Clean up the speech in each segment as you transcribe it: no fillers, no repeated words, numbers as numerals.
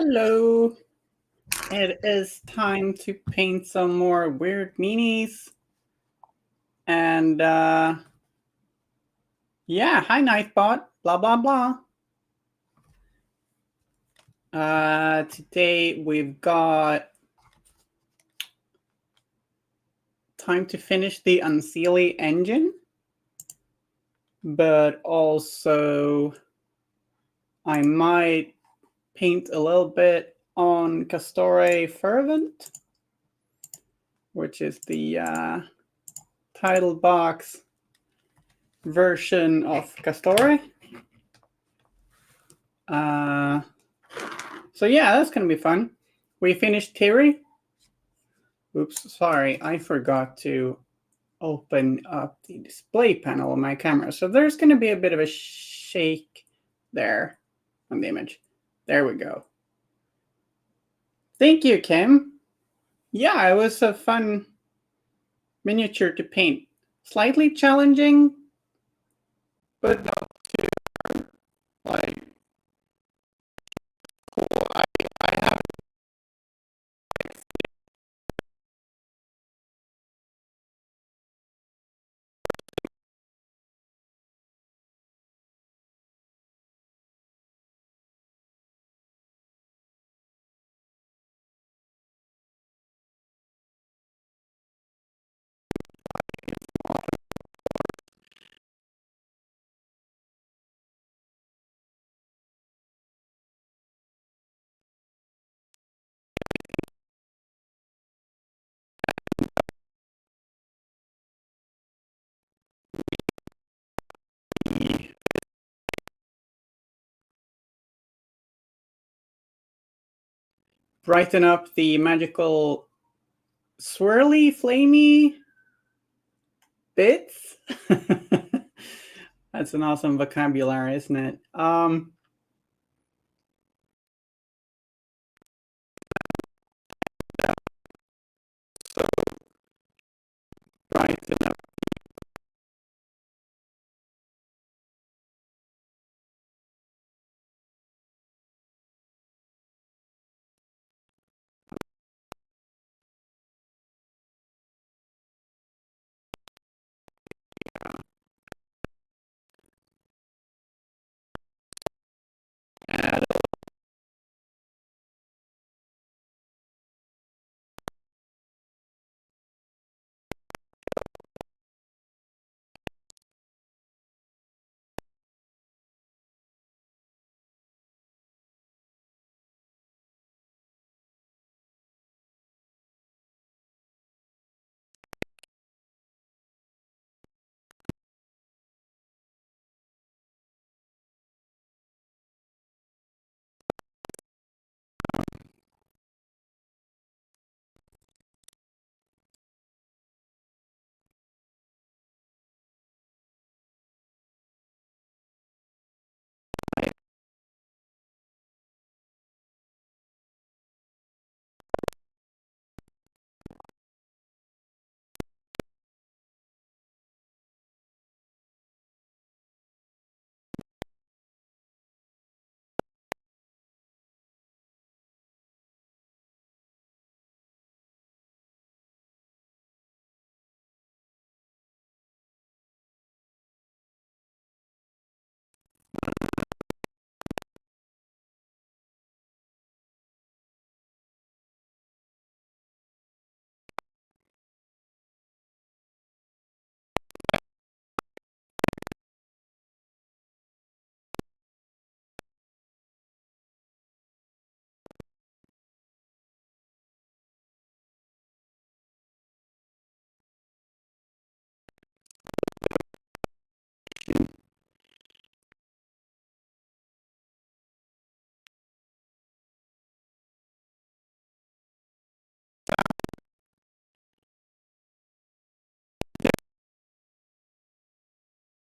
Hello. It is time to paint some more weird meanies. And yeah, hi Nightbot. Blah blah blah. Today we've got time to finish the Unseelie Engine, but also I might paint a little bit on Castore Fervent, which is the title box version of Castore. So yeah, that's gonna be fun. We finished Theory. Oops, sorry, I forgot to open up the display panel on my camera. So there's gonna be a bit of a shake there on the image. There we go. Thank you, Kim. Yeah, it was a fun miniature to paint. Slightly challenging, but not too like cool. I have brighten up the magical swirly, flamey bits. That's an awesome vocabulary, isn't it? So brighten up. Add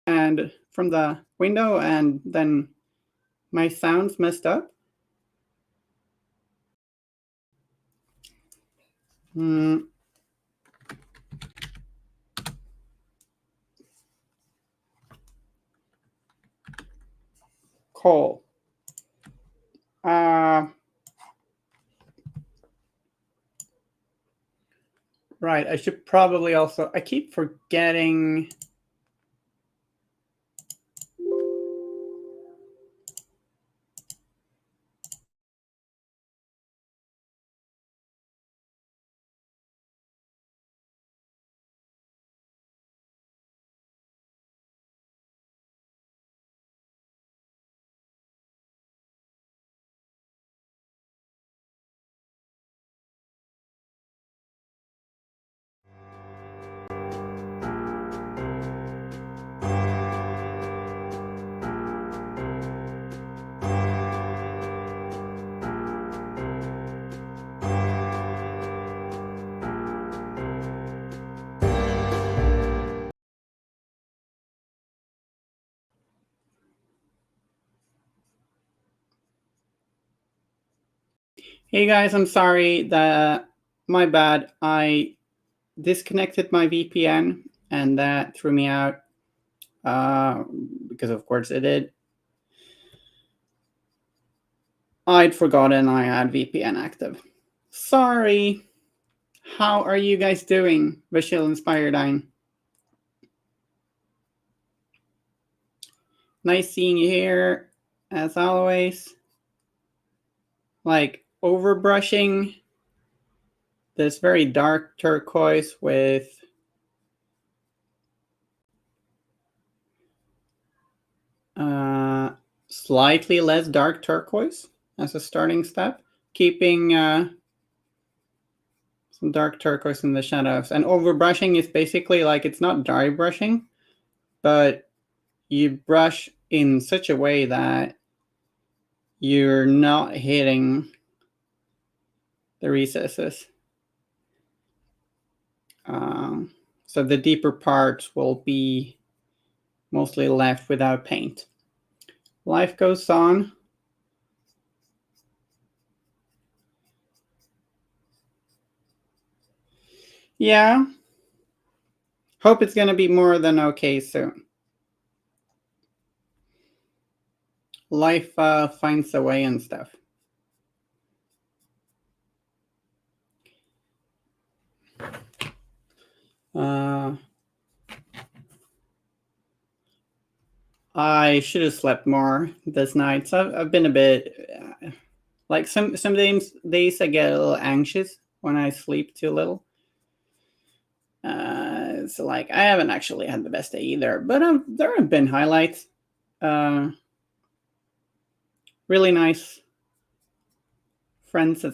and from the window, and then my sound's messed up. Cool. Right, I should probably also, I keep forgetting. Hey guys, I'm sorry that my bad. I disconnected my VPN and that threw me out because of course it did. I'd forgotten I had VPN active. Sorry. How are you guys doing, Vishil Inspiredine? Nice seeing you here, as always. Like overbrushing this very dark turquoise with slightly less dark turquoise as a starting step, keeping some dark turquoise in the shadows. And overbrushing is basically like, it's not dry brushing, but you brush in such a way that you're not hitting the recesses. So the deeper parts will be mostly left without paint. Life goes on. Yeah. Hope it's going to be more than okay soon. Life finds a way and stuff. I should have slept more this night. So I've been a bit like some days I get a little anxious when I sleep too little. It's like I haven't actually had the best day either, but there have been highlights. Really nice friends at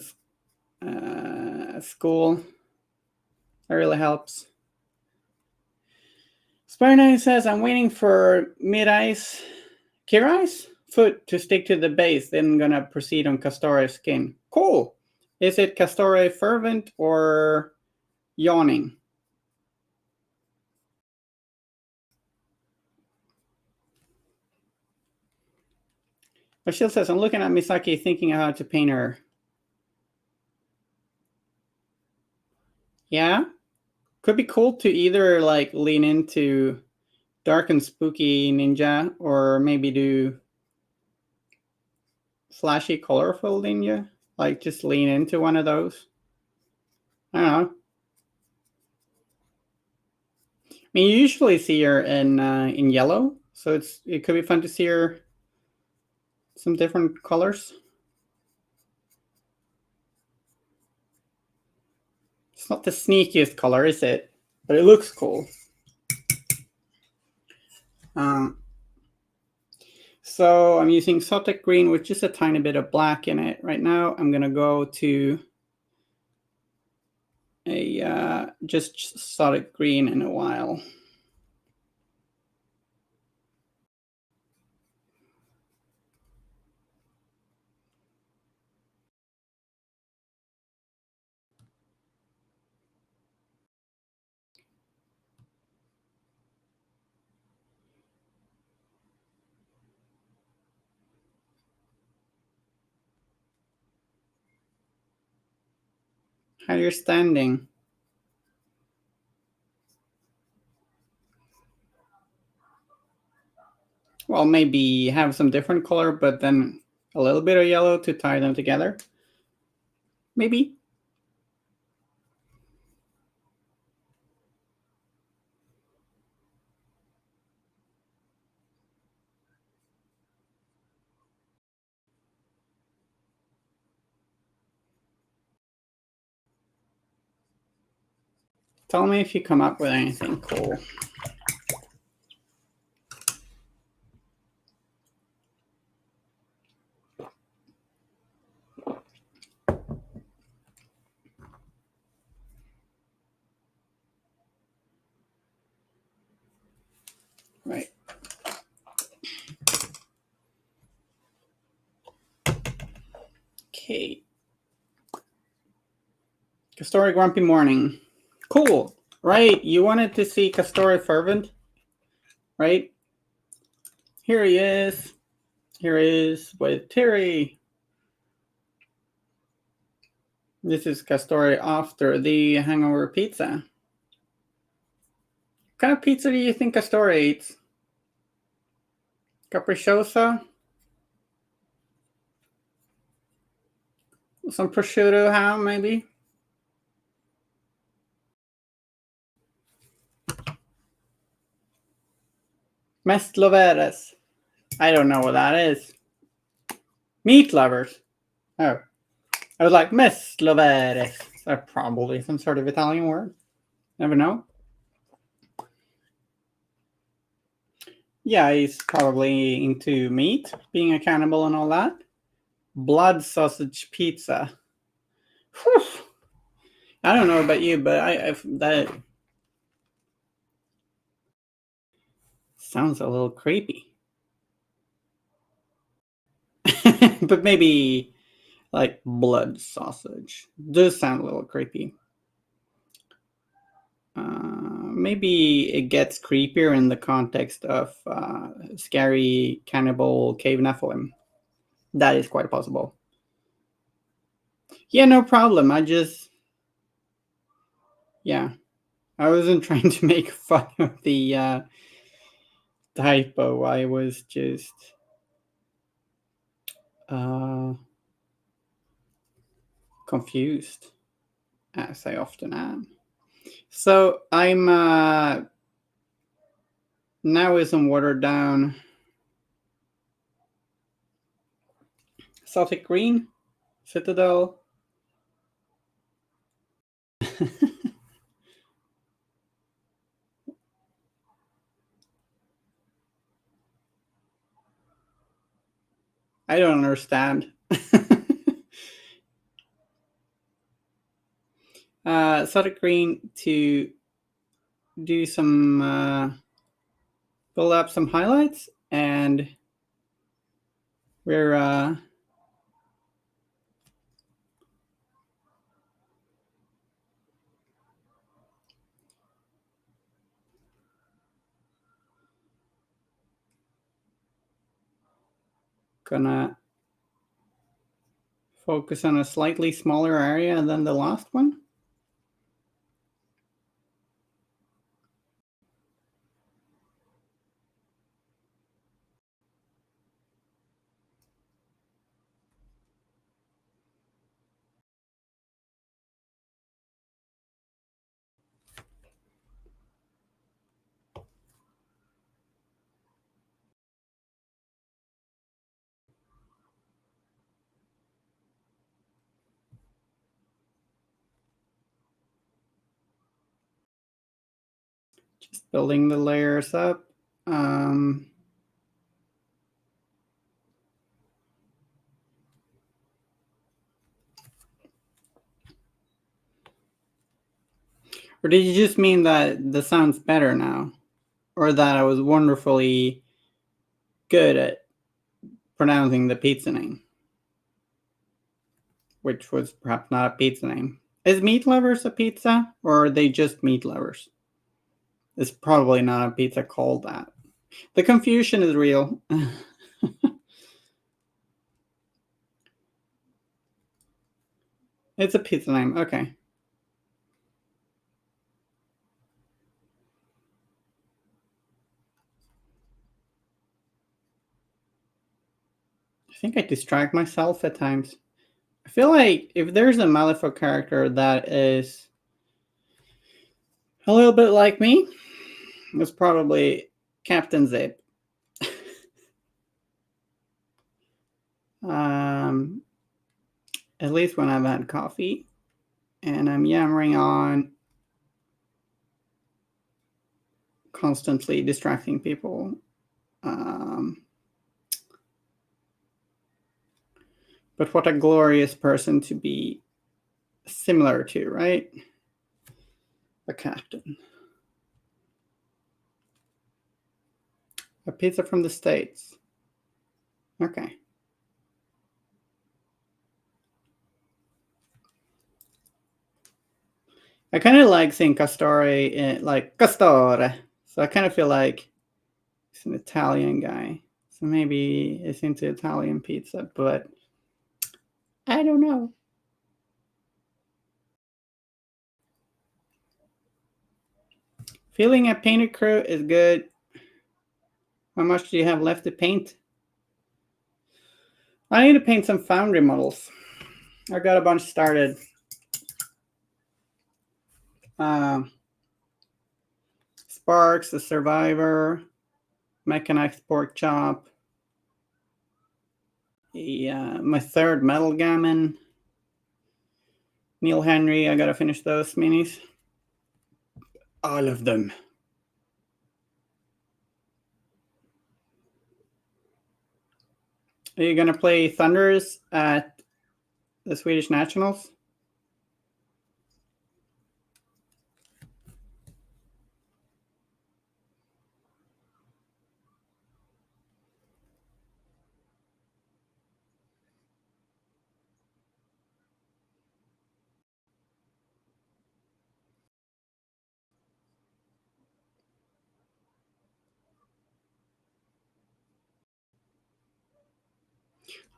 school. That really helps. Spider says, I'm waiting for mid-ice, Kirai's foot to stick to the base, then I'm gonna proceed on Castore's skin. Cool! Is it Castore fervent or yawning? Bashil says, I'm looking at Misaki thinking how to paint her. Yeah? Could be cool to either like lean into dark and spooky ninja or maybe do flashy colorful ninja. Like just lean into one of those. I don't know. I mean, you usually see her in yellow, so it could be fun to see her some different colors. It's not the sneakiest color, is it? But it looks cool. So I'm using Sotek green with just a tiny bit of black in it. Right now, I'm gonna go to a just Sotek green in a while. How you're standing? Well, maybe have some different color, but then a little bit of yellow to tie them together. Maybe. Tell me if you come up with anything cool. Right. Okay. Castori Grumpy Morning. Cool. Right. You wanted to see Castori Fervent? Right? Here he is. Here he is with Terry. This is Castori after the hangover pizza. What kind of pizza do you think Castori eats? Capricciosa? Some prosciutto ham, maybe? Mestloveres. I don't know what that is. Meat lovers. Oh. I was like, Mestloveres. That's probably some sort of Italian word. Never know. Yeah, he's probably into meat, being a cannibal and all that. Blood sausage pizza. Whew. I don't know about you, but that sounds a little creepy. But maybe like blood sausage does sound a little creepy. Maybe it gets creepier in the context of scary cannibal cave Nephilim. That is quite possible. Yeah, no problem. Yeah, I wasn't trying to make fun of the typo. I was just confused, as I often am. So I'm now with some watered down Celtic Green, Citadel. I don't understand. Celtic Green to do some build up some highlights, and we're gonna focus on a slightly smaller area than the last one. Just building the layers up. Or did you just mean that the sound's better now? Or that I was wonderfully good at pronouncing the pizza name? Which was perhaps not a pizza name. Is Meat Lovers a pizza? Or are they just meat lovers? It's probably not a pizza called that. The confusion is real. It's a pizza name. Okay. I think I distract myself at times. I feel like if there's a Malifaux character that is a little bit like me, it's probably Captain Zip. At least when I've had coffee and I'm yammering on constantly distracting people. But what a glorious person to be similar to, right? The captain. A pizza from the States. Okay. I kind of like saying Castore, like Castore. So I kind of feel like he's an Italian guy. So maybe he's into Italian pizza, but I don't know. Feeling a painted crew is good. How much do you have left to paint? I need to paint some foundry models. I got a bunch started. Sparks, the Survivor, Mechanized Pork Chop, my third Metal Gammon, Neil Henry. I gotta finish those minis. All of them. Are you gonna play Thunders at the Swedish Nationals?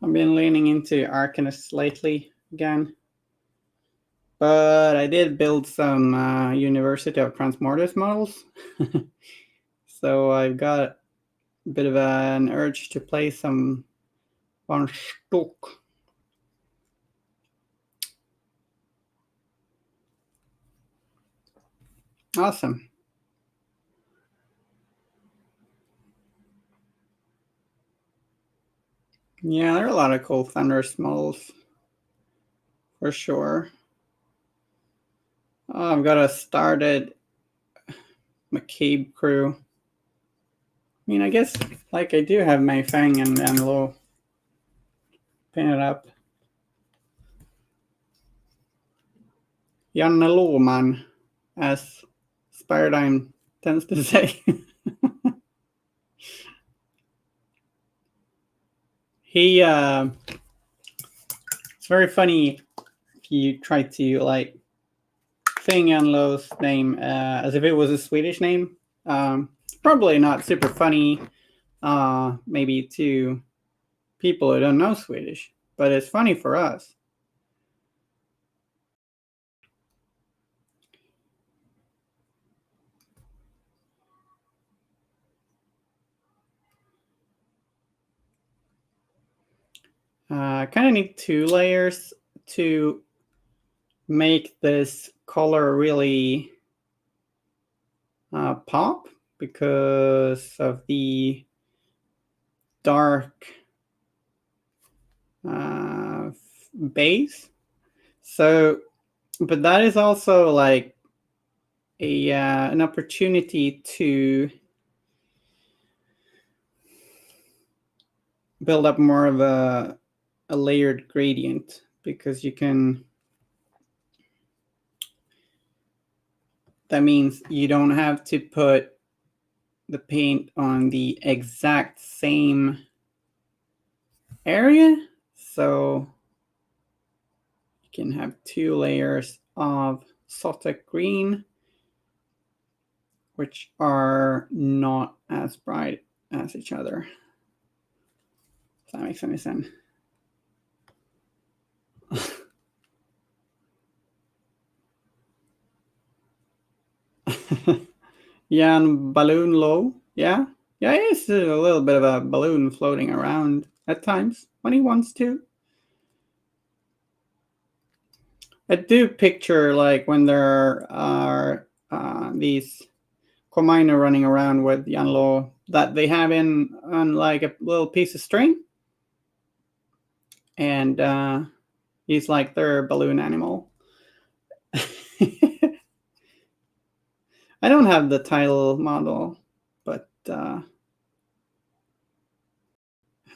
I've been leaning into Arcanists lately again. But I did build some University of Transmortis models. So I've got a bit of an urge to play some one Stock. Awesome. Yeah, there are a lot of cool Thunderous models. For sure. Oh, I've got a started McCabe crew. I mean, I guess, like, I do have Mei Feng and Low painted up. Janne Lohman, as Spiredime tends to say. It's very funny if you try to, like, Feng Anlo's name as if it was a Swedish name. Probably not super funny, maybe to people who don't know Swedish, but it's funny for us. I kind of need 2 layers to make this color really pop because of the dark base. So, but that is also like an opportunity to build up more of a layered gradient, because you can, that means you don't have to put the paint on the exact same area, so you can have 2 layers of Sotek green, which are not as bright as each other. If that makes any sense. Yeah, and balloon low. Yeah. Yeah, he's a little bit of a balloon floating around at times when he wants to. I do picture, like, when there are these Kominer running around with Yanlo, that they have on like a little piece of string, and he's like their balloon animal. I don't have the title model, but have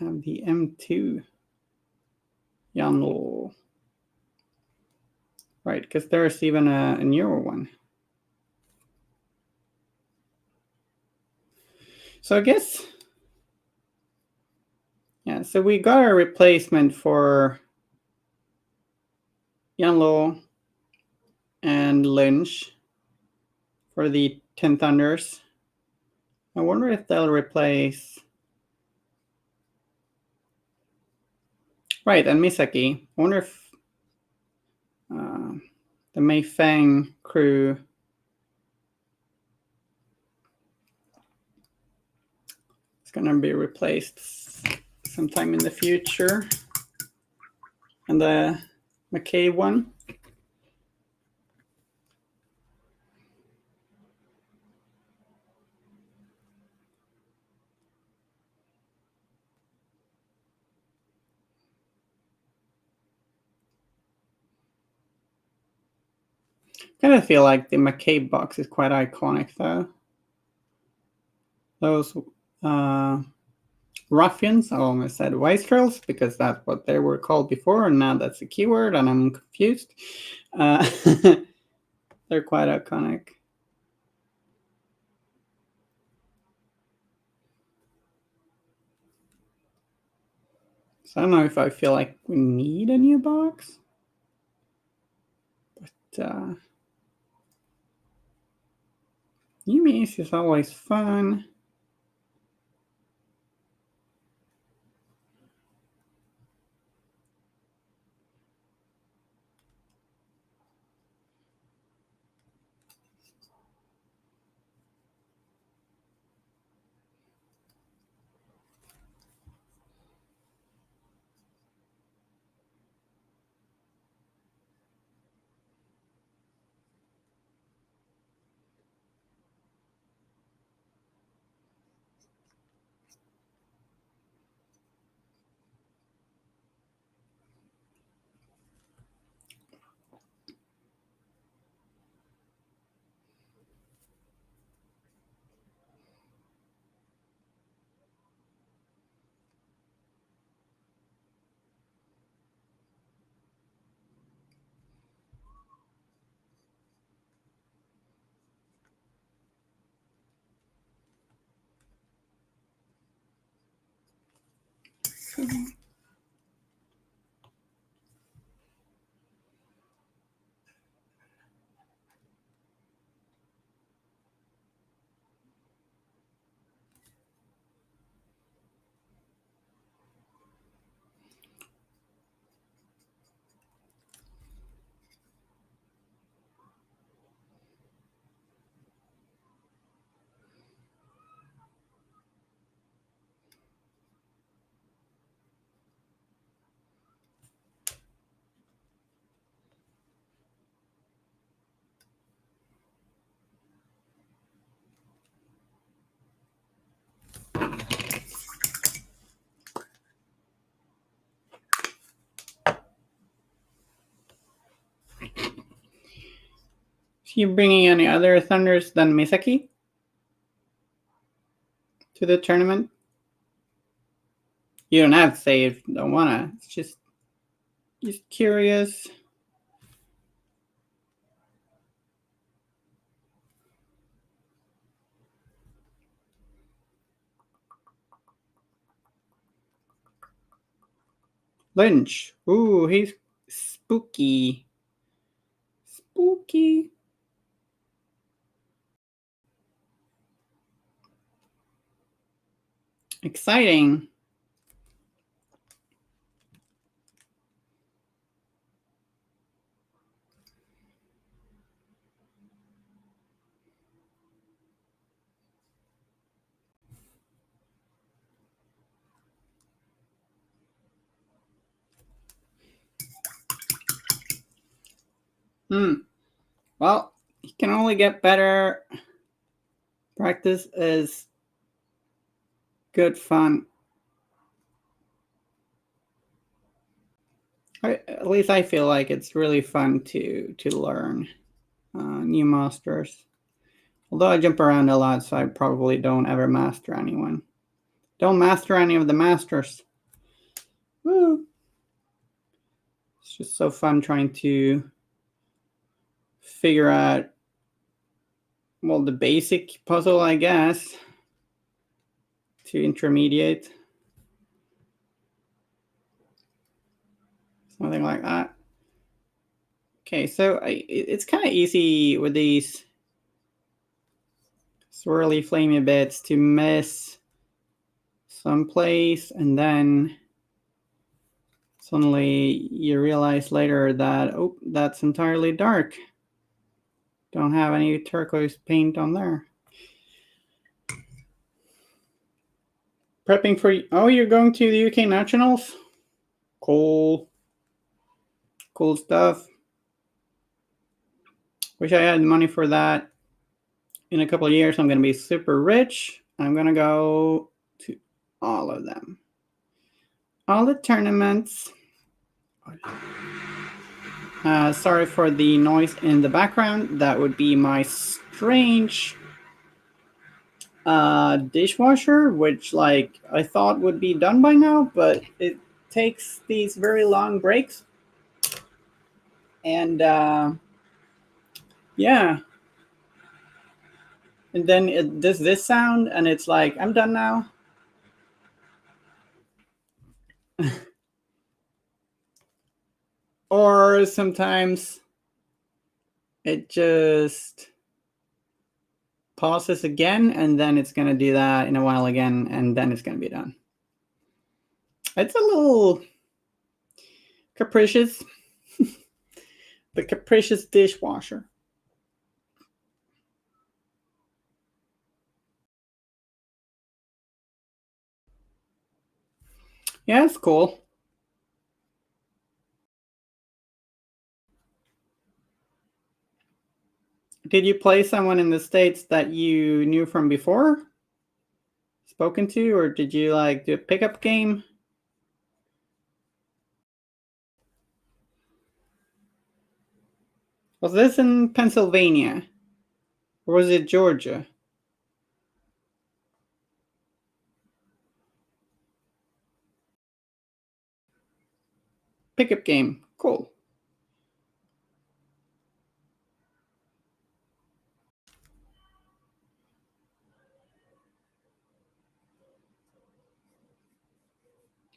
the M2 Yanlo. Right, because there's even a newer one. So I guess, yeah, so we got a replacement for Yanlo and Lynch for the 10 Thunders. I wonder if they'll replace... Right, and Misaki. I wonder if the Mei Fang crew is going to be replaced sometime in the future. And the McKay one. I kind of feel like the McKay box is quite iconic, though. Those ruffians, I almost said wastrels, because that's what they were called before, and now that's a keyword, and I'm confused. They're quite iconic. So I don't know if I feel like we need a new box, but Yumi's is always fun. So you bringing any other Thunders than Misaki to the tournament? You don't have to say if you don't wanna. It's just curious. Lynch. Ooh, he's spooky. Spooky. Exciting. Well, he can only get better. Practice is good fun. At least I feel like it's really fun to learn new masters. Although I jump around a lot, so I probably don't ever master anyone. Don't master any of the masters. Woo! It's just so fun trying to figure out, well, the basic puzzle, I guess, to intermediate. Something like that. Okay, so it's kind of easy with these swirly, flamey bits to miss someplace, and then suddenly you realize later that, oh, that's entirely dark. Don't have any turquoise paint on there. Prepping for, oh, you're going to the UK Nationals? Cool. Cool stuff. Wish I had money for that. In a couple of years, I'm going to be super rich. I'm going to go to all of them. All the tournaments. Sorry for the noise in the background. That would be my strange dishwasher, which like I thought would be done by now, but it takes these very long breaks. And yeah. And then it does this sound, and it's like, I'm done now. Or sometimes it just pauses again, and then it's going to do that in a while again, and then it's going to be done. It's a little capricious. The capricious dishwasher. Yeah, it's cool. Did you play someone in the States that you knew from before? Spoken to? Or did you like do a pickup game? Was this in Pennsylvania? Or was it Georgia? Pickup game. Cool.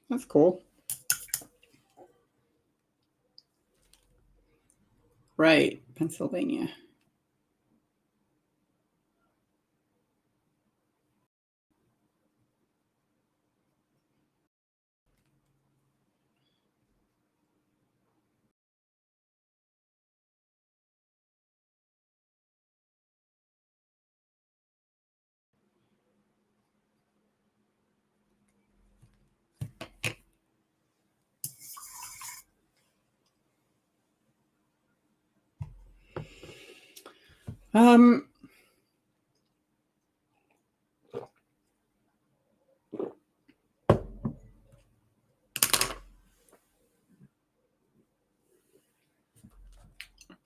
That's cool. Right, Pennsylvania.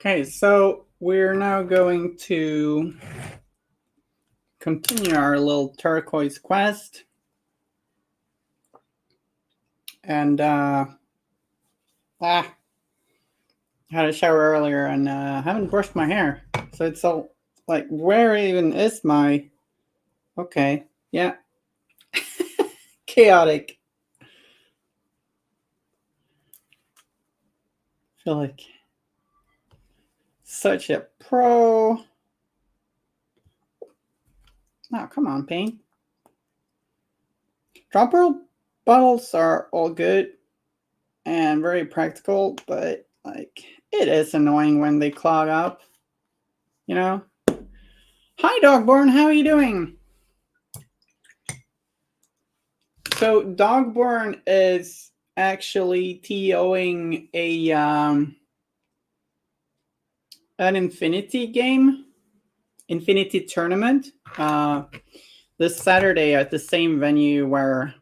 Okay, so we're now going to continue our little turquoise quest. And had a shower earlier and haven't brushed my hair. So it's all like, where even is my, okay, yeah. Chaotic. I feel like such a pro. Oh, come on, paint. Dropper bottles are all good and very practical, but like it is annoying when they clog up, you know? Hi, Dogborn, how are you doing? So Dogborn is actually TOing a an Infinity game, Infinity tournament, this Saturday at the same venue where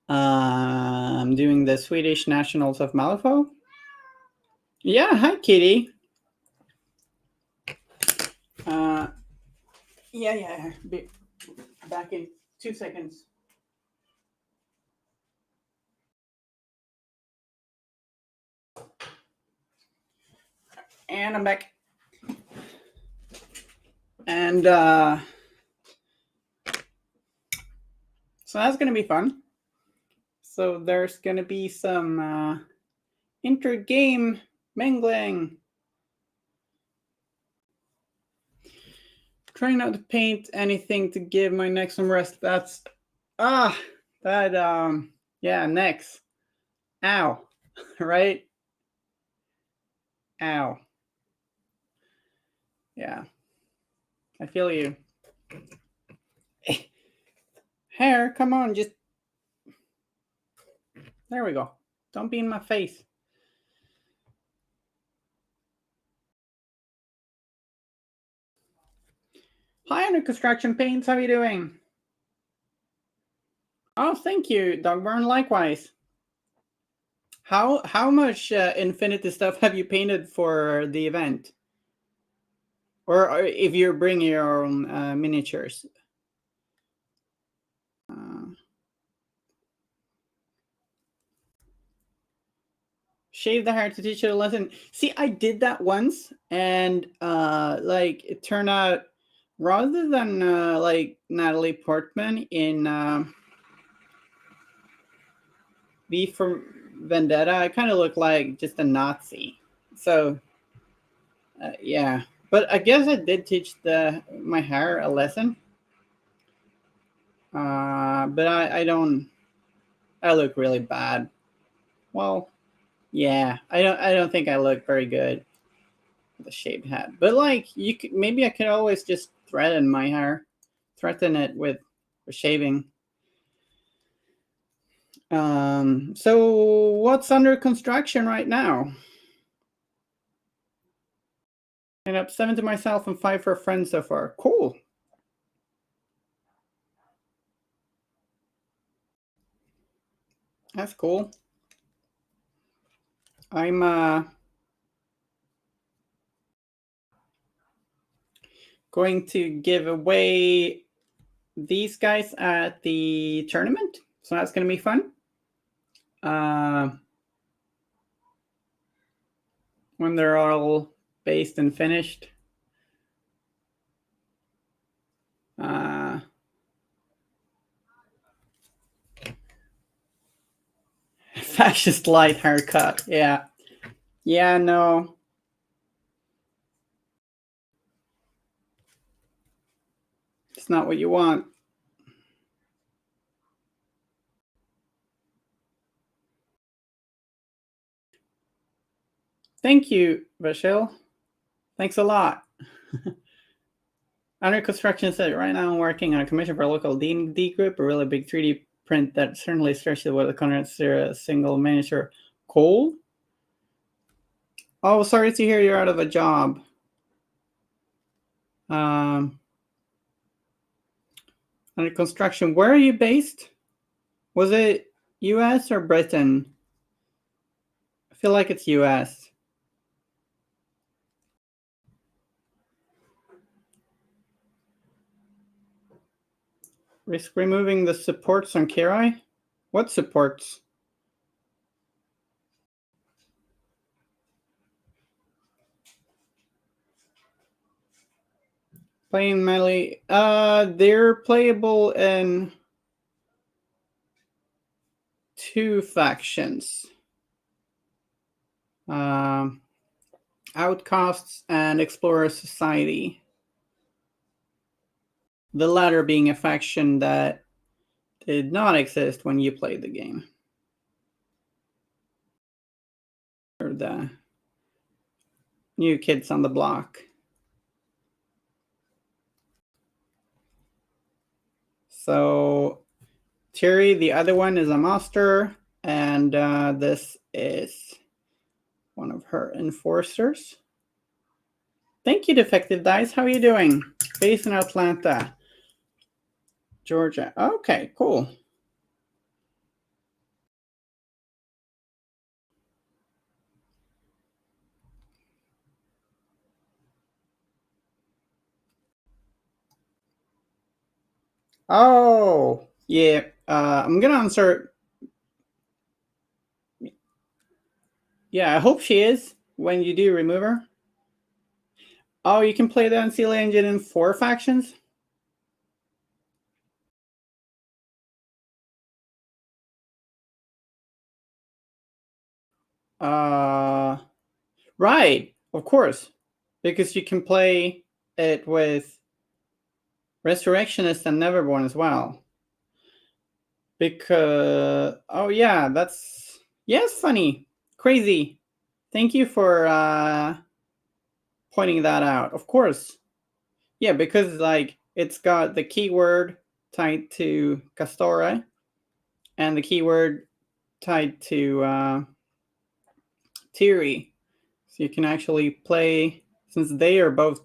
I'm doing the Swedish Nationals of Malifaux. Yeah, hi, Kitty. Yeah. Be back in 2 seconds. And I'm back. And so that's going to be fun. So there's going to be some inter-game mingling. Try not to paint anything to give my neck some rest. That's yeah, necks. Ow. Right? Ow. Yeah. I feel you. Hair, come on, just there we go. Don't be in my face. Hi, Under Construction Paints. How are you doing? Oh, thank you, Dogburn. Likewise. How much Infinity stuff have you painted for the event? Or if you're bringing your own miniatures? Shave the hair to teach you a lesson. See, I did that once, and like it turned out rather than like Natalie Portman in V for Vendetta, I kind of look like just a Nazi. So yeah, but I guess I did teach my hair a lesson. But I don't. I look really bad. Well, yeah, I don't think I look very good with a shaved head. But like, maybe I could always just threaten my hair, threaten it with shaving. So what's under construction right now? And up 7 to myself and 5 for a friend so far. Cool. That's cool. I'm going to give away these guys at the tournament. So that's going to be fun. When they're all based and finished. Fascist light haircut. Yeah. Yeah, no. It's not what you want. Thank you, Rachel. Thanks a lot. Under construction said right now I'm working on a commission for a local D&D group, a really big 3D print that certainly stretches what the consider a single miniature. Cool? Oh, sorry to hear you're out of a job. Under construction, where are you based? Was it US or Britain? I feel like it's US. Risk removing the supports on Kirai? What supports? Playing melee. They're playable in 2 factions. Outcasts and Explorer Society. The latter being a faction that did not exist when you played the game. Or the new kids on the block. So Terry, the other one, is a master, and this is one of her enforcers. Thank you, Defective Dice. How are you doing? Based in Atlanta, Georgia. Okay, cool. Oh, yeah. I'm gonna answer. Yeah, I hope she is when you do remove her. Oh, you can play the Unseelie Engine in 4 factions? Uh, right, of course. Because you can play it with Resurrectionist and Neverborn as well. Because, oh yeah, that's, yes, funny. Crazy. Thank you for pointing that out. Of course. Yeah, because like it's got the keyword tied to Castore and the keyword tied to Tiri. So you can actually play, since they are both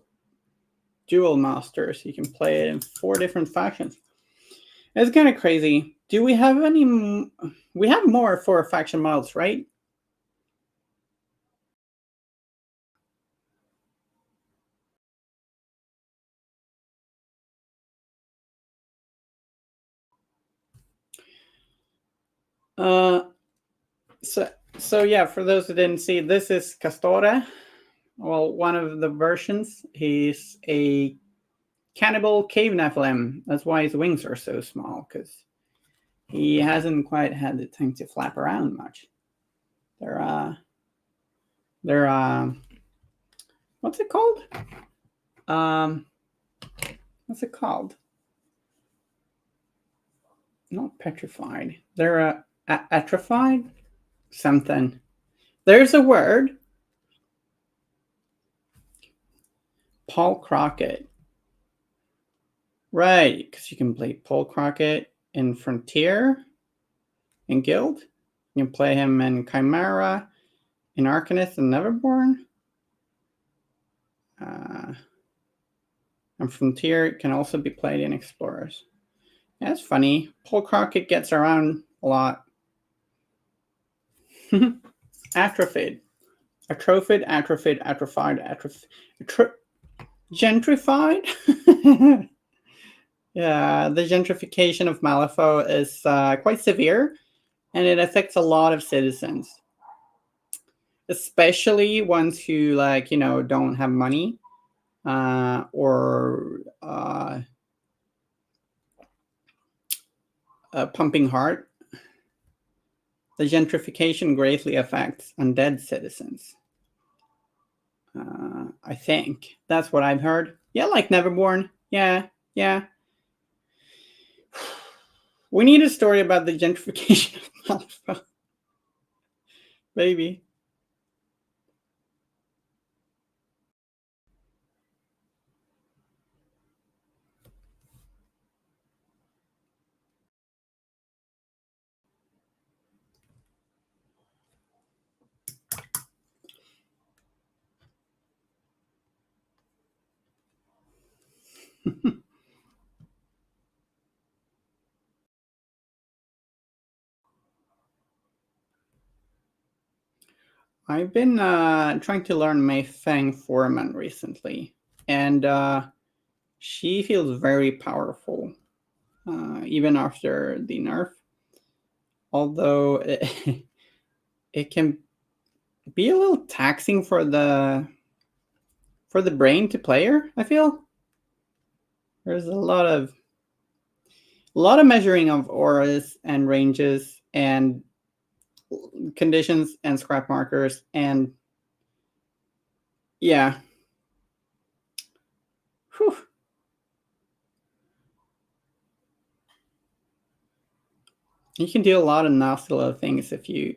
dual masters, you can play it in 4 different factions. It's kind of crazy. Do we have any? We have more 4 faction models, right? Uh, so yeah, for those who didn't see, this is Castore. Well, one of the versions. He's a cannibal cave Nephilim. That's why his wings are so small, because he hasn't quite had the time to flap around much. They're what's it called? Um, what's it called? Not petrified. They're atrophied. Something. There's a word. Paul Crockett. Right, because you can play Paul Crockett in Frontier, in Guild. You can play him in Chimera, in Arcanist and Neverborn. And Frontier can also be played in Explorers. Yeah, that's funny. Paul Crockett gets around a lot. Atrophied. Atrophied, gentrified? Yeah, the gentrification of Malifaux is quite severe, and it affects a lot of citizens, especially ones who, like, don't have money or pumping heart. The gentrification greatly affects undead citizens. I think that's what I've heard. Yeah, like Neverborn. Yeah, yeah. We need a story about the gentrification of Malifaux. Maybe. I've been trying to learn Mei Feng Foreman recently, and she feels very powerful, even after the nerf. Although it can be a little taxing for the brain to play her. I feel there's a lot of measuring of auras and ranges and conditions and scrap markers, and yeah. Whew. You can do a lot of nasty little things if you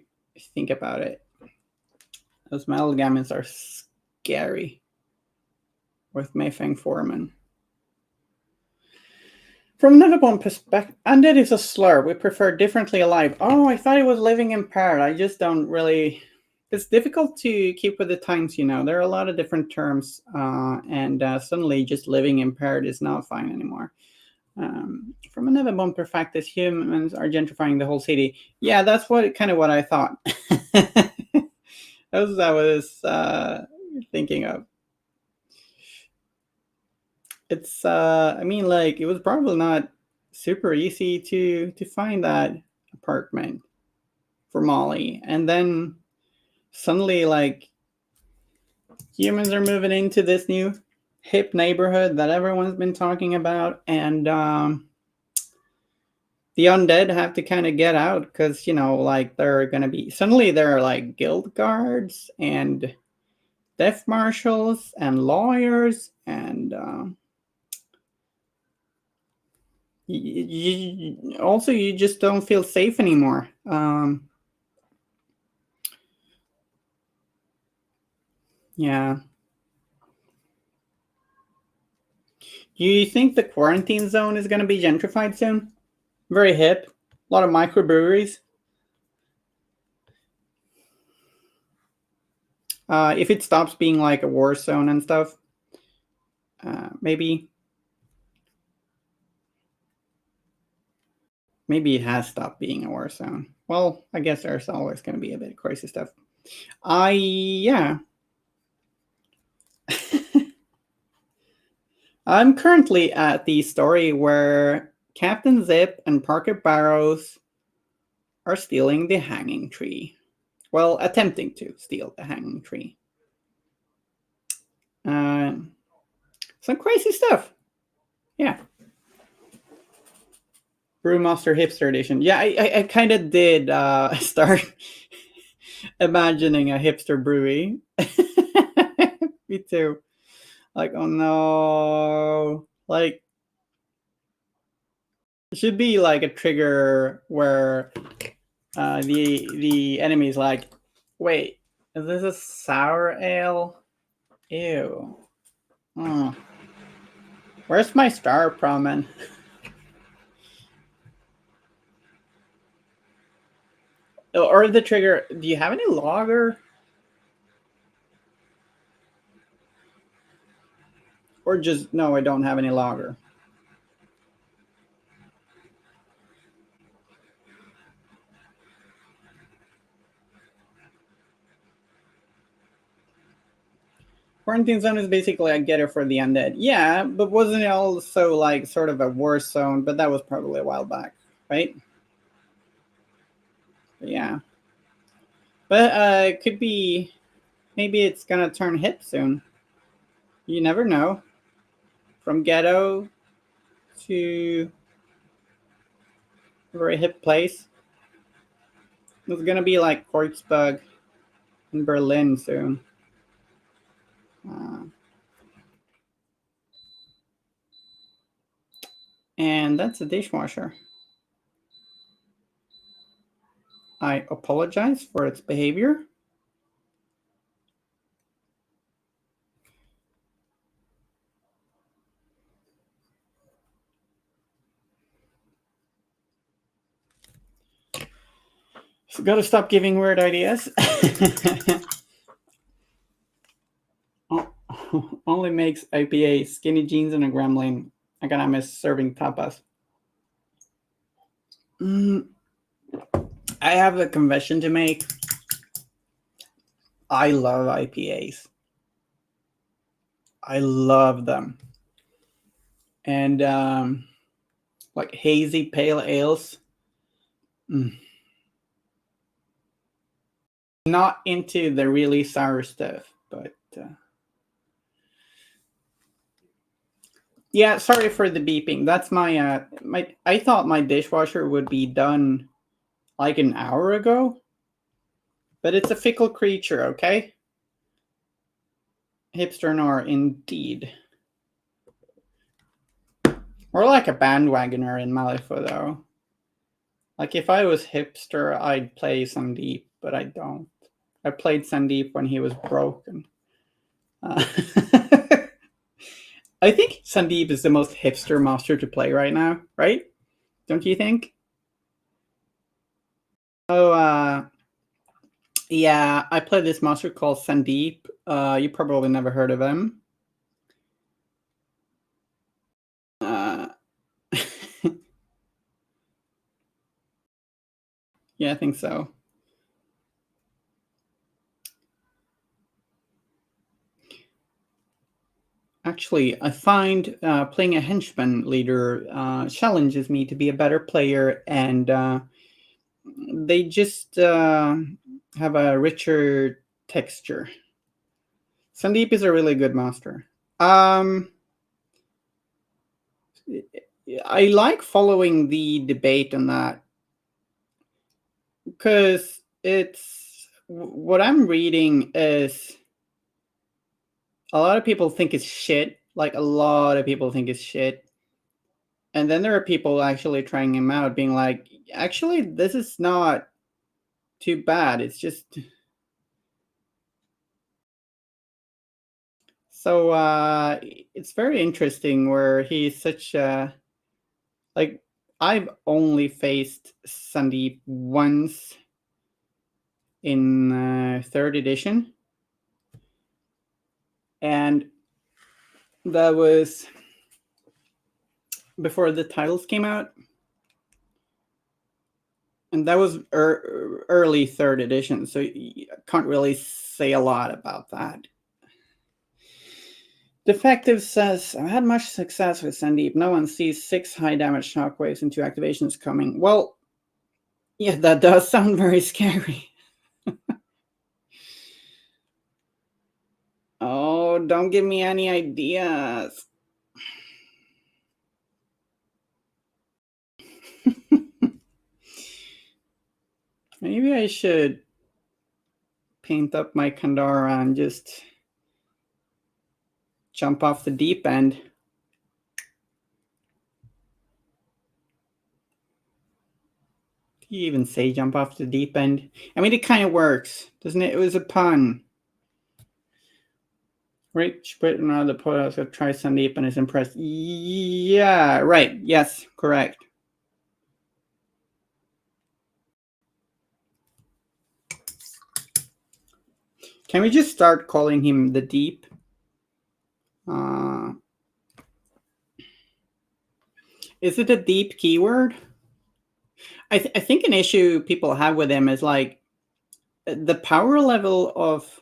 think about it. Those metal gamins are scary with Mayfang Foreman. From Neverborn perspective, undead is a slur. We prefer differently alive. Oh, I thought it was living impaired. I just don't really. It's difficult to keep with the times, There are a lot of different terms, and suddenly just living impaired is not fine anymore. From a Neverborn perspective, humans are gentrifying the whole city. Yeah, that's what I thought. That's what I was thinking of. It's, I mean, like, it was probably not super easy to find that apartment for Molly. And then suddenly, like, humans are moving into this new hip neighborhood that everyone's been talking about, and the undead have to kind of get out because, you know, like, they're gonna be suddenly there are like guild guards and death marshals and lawyers, and also you just don't feel safe anymore. Yeah. Do you think the quarantine zone is going to be gentrified soon? Very hip. A lot of microbreweries. If it stops being like a war zone and stuff, maybe it has stopped being a war zone. Well, I guess there's always going to be a bit of crazy stuff. Yeah. I'm currently at the story where Captain Zip and Parker Barrows are stealing the hanging tree. Well, attempting to steal the hanging tree. Uh, some crazy stuff. Yeah. Brewmaster Hipster Edition. Yeah, I kind of did start imagining a hipster brewery. Me too. Like, oh no. Like, it should be like a trigger where the enemy's like, wait, is this a sour ale? Ew. Oh. Where's my star promen? Or the trigger, do you have any lager? Or just, no, I don't have any lager. Quarantine zone is basically a getter for the undead. Yeah, but wasn't it also like sort of a war zone? But that was probably a while back, right? But yeah. But it could be, maybe it's gonna turn hip soon. You never know. From ghetto to a very hip place. It's gonna be like Kreuzberg in Berlin soon. Uh, and that's a dishwasher. I apologize for its behavior. So gotta stop giving weird ideas. Only makes IPA, skinny jeans, and a gremlin. I gotta miss serving tapas. I have a confession to make. I love IPAs. I love them. And like hazy pale ales. Not into the really sour stuff, but yeah, sorry for the beeping. That's my I thought my dishwasher would be done like an hour ago, but it's a fickle creature, okay? Hipster nor indeed. Or like a bandwagoner in Malifaux, though. Like, if I was hipster, I'd play Sandeep, but I don't. I played Sandeep when he was broken. I think Sandeep is the most hipster monster to play right now, right? Don't you think? Oh, yeah, I played this monster called Sandeep. You probably never heard of him. Yeah, I think so. Actually, I find playing a henchman leader challenges me to be a better player, and they just have a richer texture. Sandeep is a really good master. I like following the debate on that because it's what I'm reading is a lot of people think it's shit. Like a lot of people think it's shit. And then there are people actually trying him out, being like, actually, this is not too bad. It's just so it's very interesting where he's such a like I've only faced Sandeep once in third edition, and that was before the titles came out, and that was early third edition, so I can't really say a lot about that. Defective says, I've had much success with Sandeep. No one sees 6 high damage shockwaves and 2 activations coming. Well, yeah, that does sound very scary. Oh, don't give me any ideas. Maybe I should paint up my Kandara and just jump off the deep end. Do you even say jump off the deep end? I mean, it kind of works, doesn't it? It was a pun. Rich Britain out of the poet has try Sandeep and is impressed. Yeah, right. Yes, correct. Can we just start calling him the Deep? Is it a deep keyword? I think an issue people have with him is like the power level of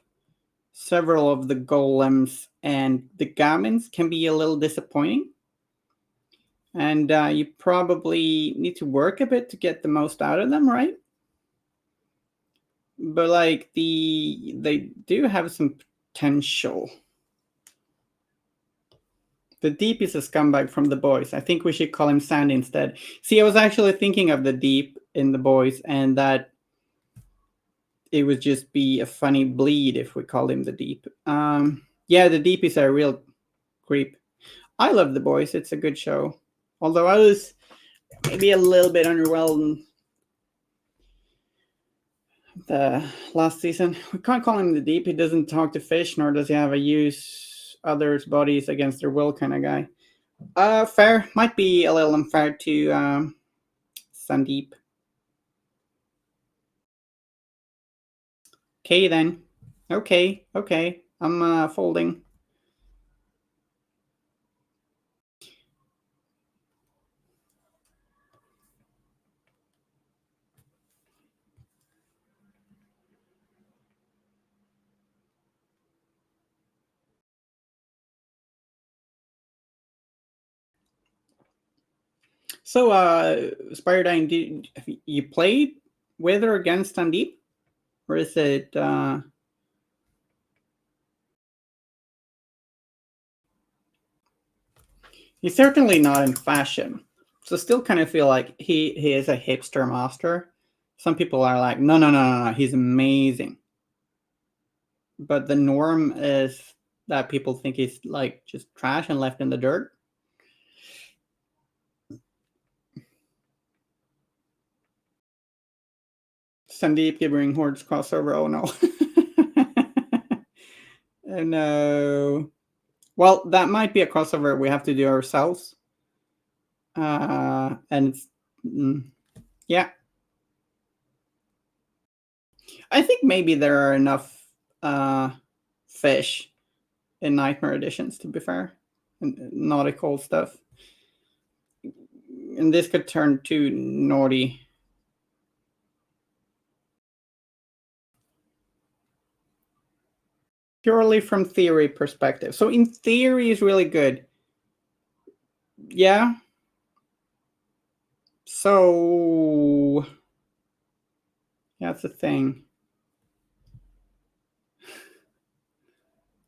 several of the golems and the gamins can be a little disappointing. And you probably need to work a bit to get the most out of them, right? But like they do have some potential. The Deep is a scumbag from the boys. I think we should call him Sandy instead. See, I was actually thinking of the Deep in the boys, and that it would just be a funny bleed if we called him the Deep. Yeah, the Deep is a real creep. I love the boys. It's a good show. Although I was maybe a little bit underwhelmed the last season. We can't call him the Deep. He doesn't talk to fish, nor does he have a use others' bodies against their will kind of guy. Fair. Might be a little unfair to Sandeep. Okay then. Okay. I'm folding. So, Spiredine, have you played with or against Sandeep? Or is it he's certainly not in fashion. So still kind of feel like he is a hipster master. Some people are like, no, he's amazing. But the norm is that people think he's like just trash and left in the dirt. Sandeep Gibbering Hordes crossover. Oh no. Oh no. Well, that might be a crossover we have to do ourselves. And it's, yeah. I think maybe there are enough fish in Nightmare editions, to be fair, and nautical stuff. And this could turn too naughty. purely from theory perspective. So in theory is really good. Yeah. So that's the thing.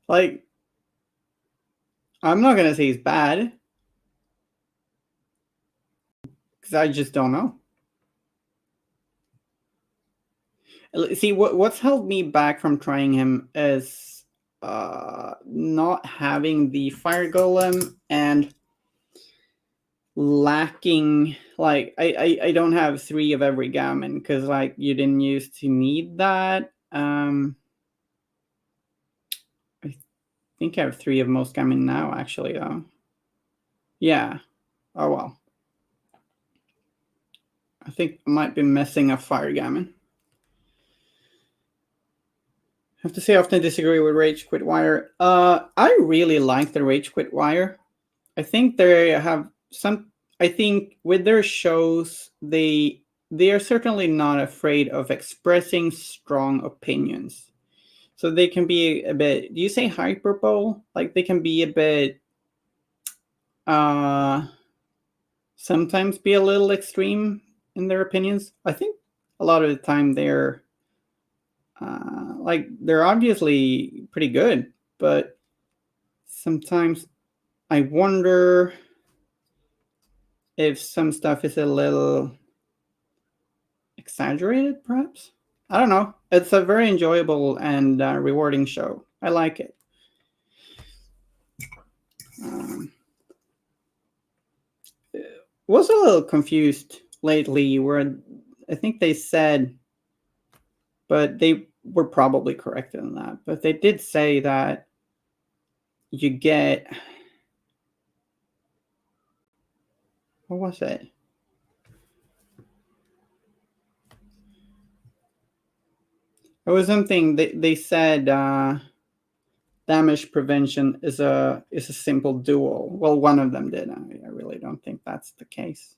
Like, I'm not gonna say he's bad, because I just don't know. See, what's held me back from trying him is not having the fire golem and lacking, like, I don't have 3 of every gammon, because like you didn't used to need that. I think I have 3 of most gammon now, actually, though. Yeah. Oh well. I think I might be missing a fire gammon. I have to say I often disagree with Rage Quit Wire. I really like the Rage Quit Wire. I think they have some. I think with their shows, they are certainly not afraid of expressing strong opinions. So they can be a bit. Do you say hyperbole? Like they can be a bit. Sometimes be a little extreme in their opinions. I think a lot of the time they're like they're obviously pretty good, but sometimes I wonder if some stuff is a little exaggerated, perhaps. I don't know. It's a very enjoyable and rewarding show. I like it. Was a little confused lately where I think they said, but they were probably correct in that, but they did say that you get, what was it? It was something they said damage prevention is a simple duel. Well, one of them did. I really don't think that's the case.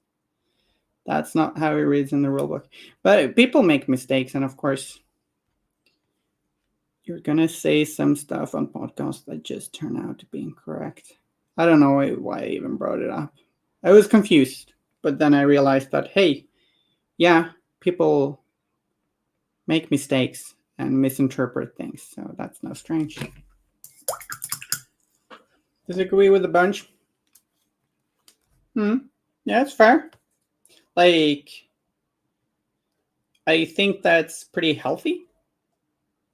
That's not how it reads in the rulebook. But people make mistakes, and of course, you're gonna say some stuff on podcasts that just turn out to be incorrect. I don't know why I even brought it up. I was confused, but then I realized that, hey, yeah, people make mistakes and misinterpret things, so that's no strange. Disagree with a bunch? Yeah, it's fair. Like, I think that's pretty healthy.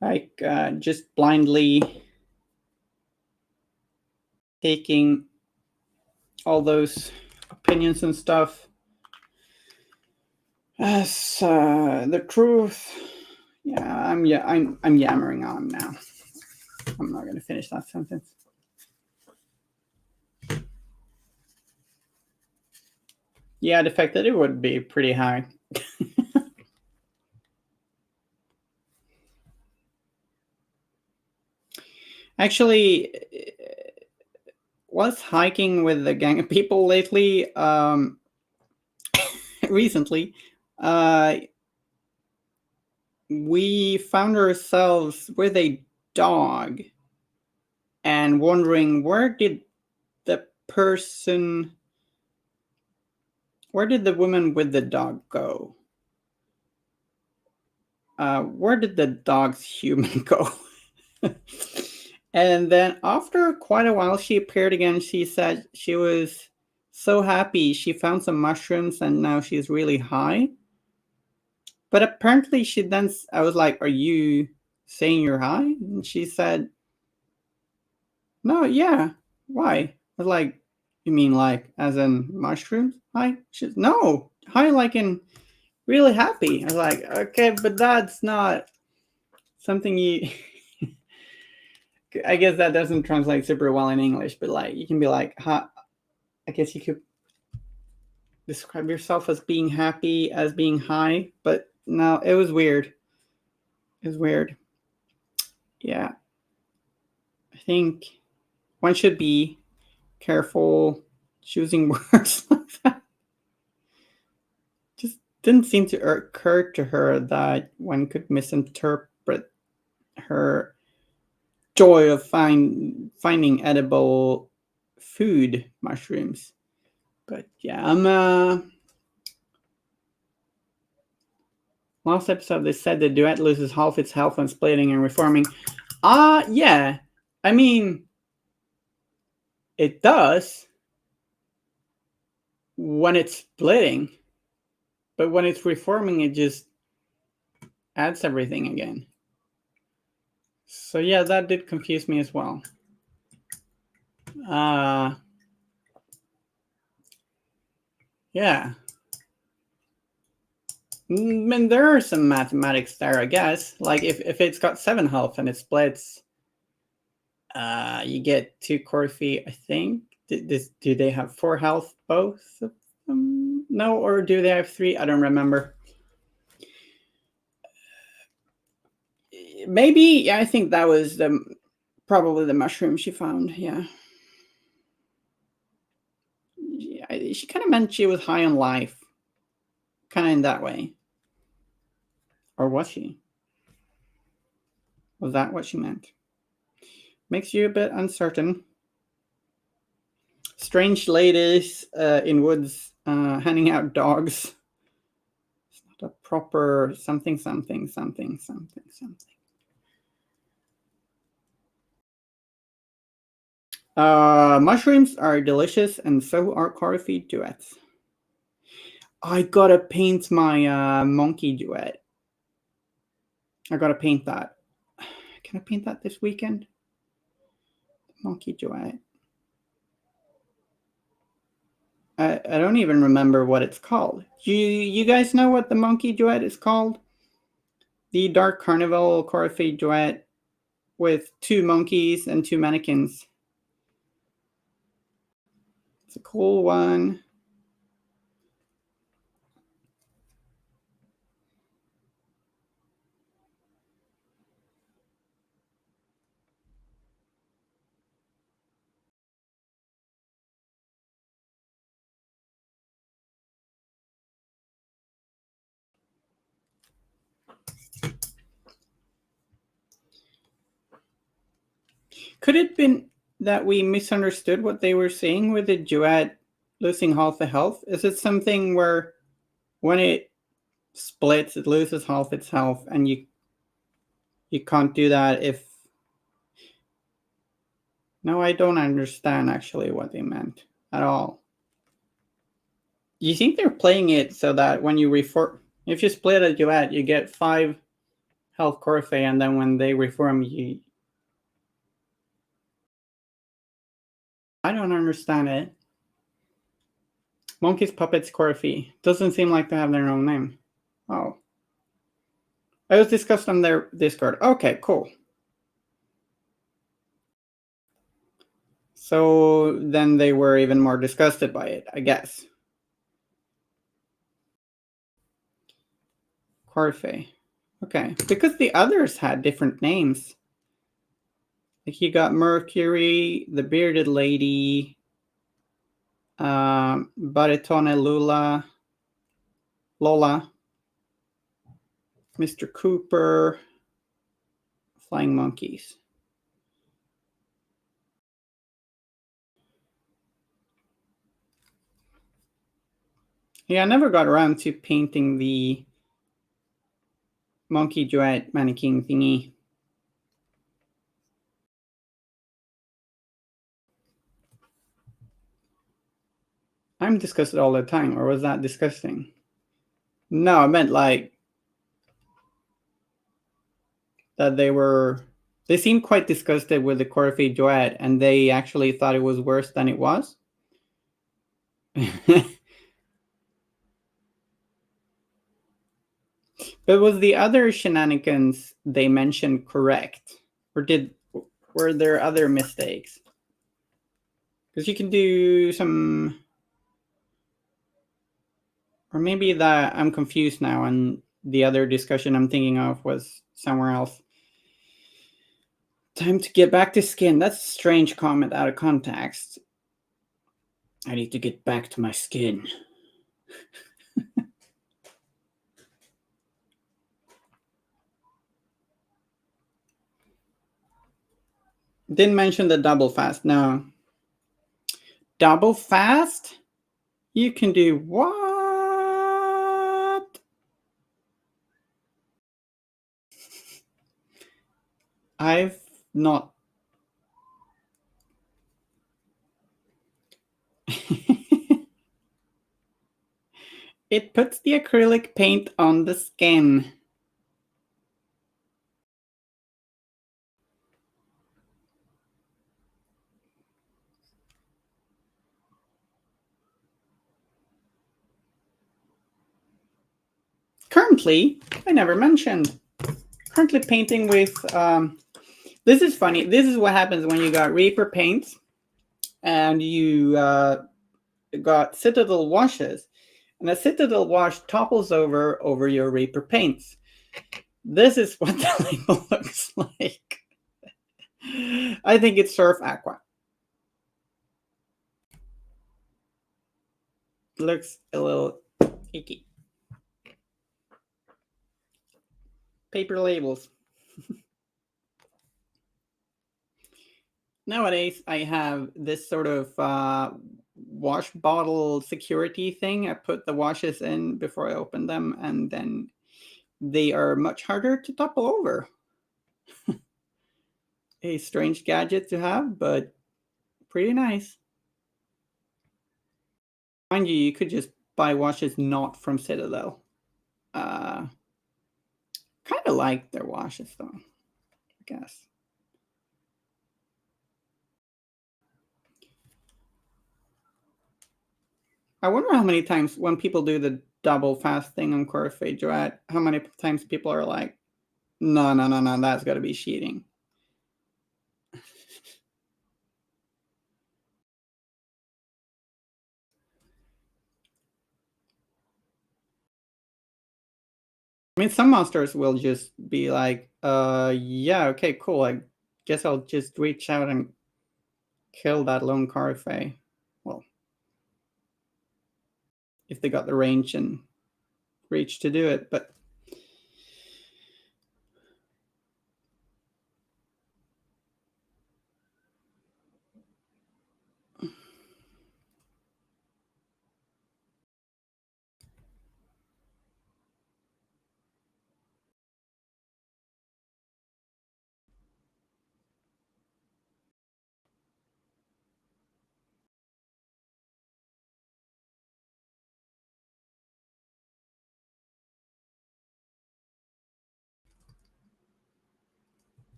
Like, just blindly taking all those opinions and stuff as the truth. Yeah, I'm yammering on now. I'm not gonna finish that sentence. Yeah, the fact that it would be pretty high. Actually, was hiking with a gang of people lately. Recently, we found ourselves with a dog and wondering where did the woman with the dog go? Where did the dog's human go? And then after quite a while, she appeared again. She said she was so happy. She found some mushrooms and now she's really high. But apparently she then, I was like, are you saying you're high? And she said, no, yeah. Why? I was like, you mean like as in mushrooms? High? She's no, high like in really happy. I was like, okay, but that's not something you I guess that doesn't translate super well in English, but like you can be like, I guess you could describe yourself as being happy, as being high, but no, it was weird. It was weird. Yeah. I think one should be careful choosing words like that. Just didn't seem to occur to her that one could misinterpret her joy of finding edible food mushrooms. But yeah, last episode they said the duet loses half its health when splitting and reforming. Yeah. I mean, it does when it's splitting, but when it's reforming, it just adds everything again. So yeah, that did confuse me as well. Yeah. And there are some mathematics there, I guess. Like if it's got 7 health and it splits, you get 2 Corfi, I think. Do they have 4 health, both of them? No, or do they have 3? I don't remember. Maybe, yeah, I think that was probably the mushroom she found, yeah. She kind of meant she was high on life. Kind of in that way. Or was she? Was that what she meant? Makes you a bit uncertain. Strange ladies in woods handing out dogs. It's not a proper something. Mushrooms are delicious, and so are coffee duets. I gotta paint my monkey duet. I gotta paint that. Can I paint that this weekend? Monkey duet. I don't even remember what it's called. You guys know what the monkey duet is called? The Dark Carnival choreography duet with 2 monkeys and 2 mannequins. It's a cool one. Could it have been that we misunderstood what they were saying with the duet losing half the health? Is it something where when it splits, it loses half its health, and you can't do that if... No, I don't understand actually what they meant at all. You think they're playing it so that when you reform, if you split a duet, you get 5 health Corfe, and then when they reform, you... I don't understand it. Monkeys, Puppets, Corfe. Doesn't seem like they have their own name. Oh. It was discussed on their Discord. Okay, cool. So then they were even more disgusted by it, I guess. Corfe. Okay. Because the others had different names. Like you got Mercury, the Bearded Lady, Baritone Lola, Mr. Cooper, Flying Monkeys. Yeah, I never got around to painting the monkey duet mannequin thingy. I'm disgusted all the time, or was that disgusting? No, I meant like that they seemed quite disgusted with the choreography duet, and they actually thought it was worse than it was. But was the other shenanigans they mentioned correct? Or were there other mistakes? Because you can do some... Or maybe that I'm confused now and the other discussion I'm thinking of was somewhere else. Time to get back to skin. That's a strange comment out of context. I need to get back to my skin. Didn't mention the double fast. No. Double fast? You can do what? I've not. It puts the acrylic paint on the skin. Currently, I never mentioned. Currently painting with, this is funny. This is what happens when you got Reaper paints and you got Citadel washes. And the Citadel wash topples over your Reaper paints. This is what the label looks like. I think it's Surf Aqua. Looks a little icky. Paper labels. Nowadays, I have this sort of wash bottle security thing. I put the washes in before I open them, and then they are much harder to topple over. A strange gadget to have, but pretty nice. Mind you, you could just buy washes not from Citadel. Kind of like their washes, though, I guess. I wonder how many times when people do the double fast thing on Corifade Duet, how many times people are like, no, no, no, no, that's got to be cheating. I mean, some monsters will just be like, yeah, okay, cool. I guess I'll just reach out and kill that lone Corifade. Well, if they got the range and reach to do it, but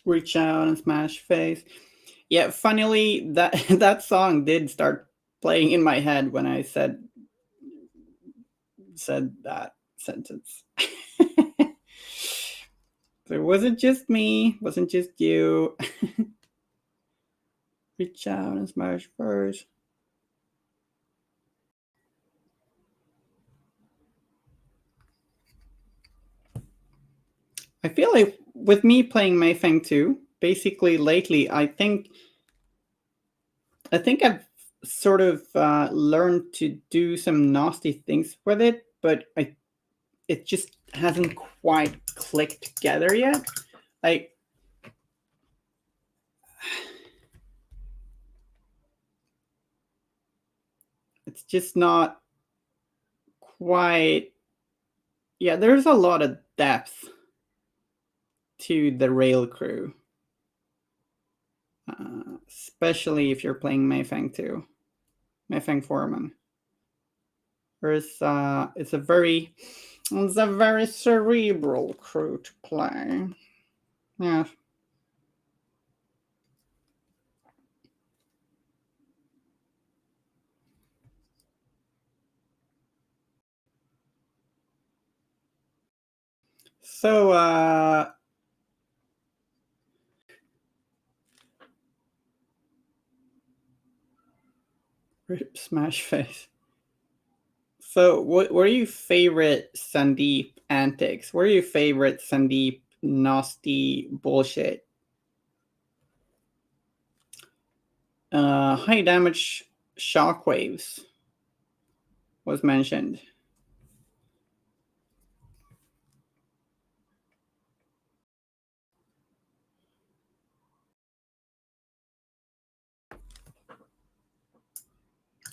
reach out and smash face. Yeah, funnily, that that song did start playing in my head when I said that sentence. So it wasn't just me, wasn't just you. Reach out and smash first. I feel like with me playing Mayfeng too, basically lately, I think I've sort of learned to do some nasty things with it, but it just hasn't quite clicked together yet. Like, it's just not quite. Yeah, there's a lot of depth to the rail crew, especially if you're playing Mayfeng too, Mayfeng Foreman. It's a very cerebral crew to play. Yeah. So rip smash face. So what are your favorite Sandeep antics? What are your favorite Sandeep nasty bullshit. High damage shockwaves was mentioned.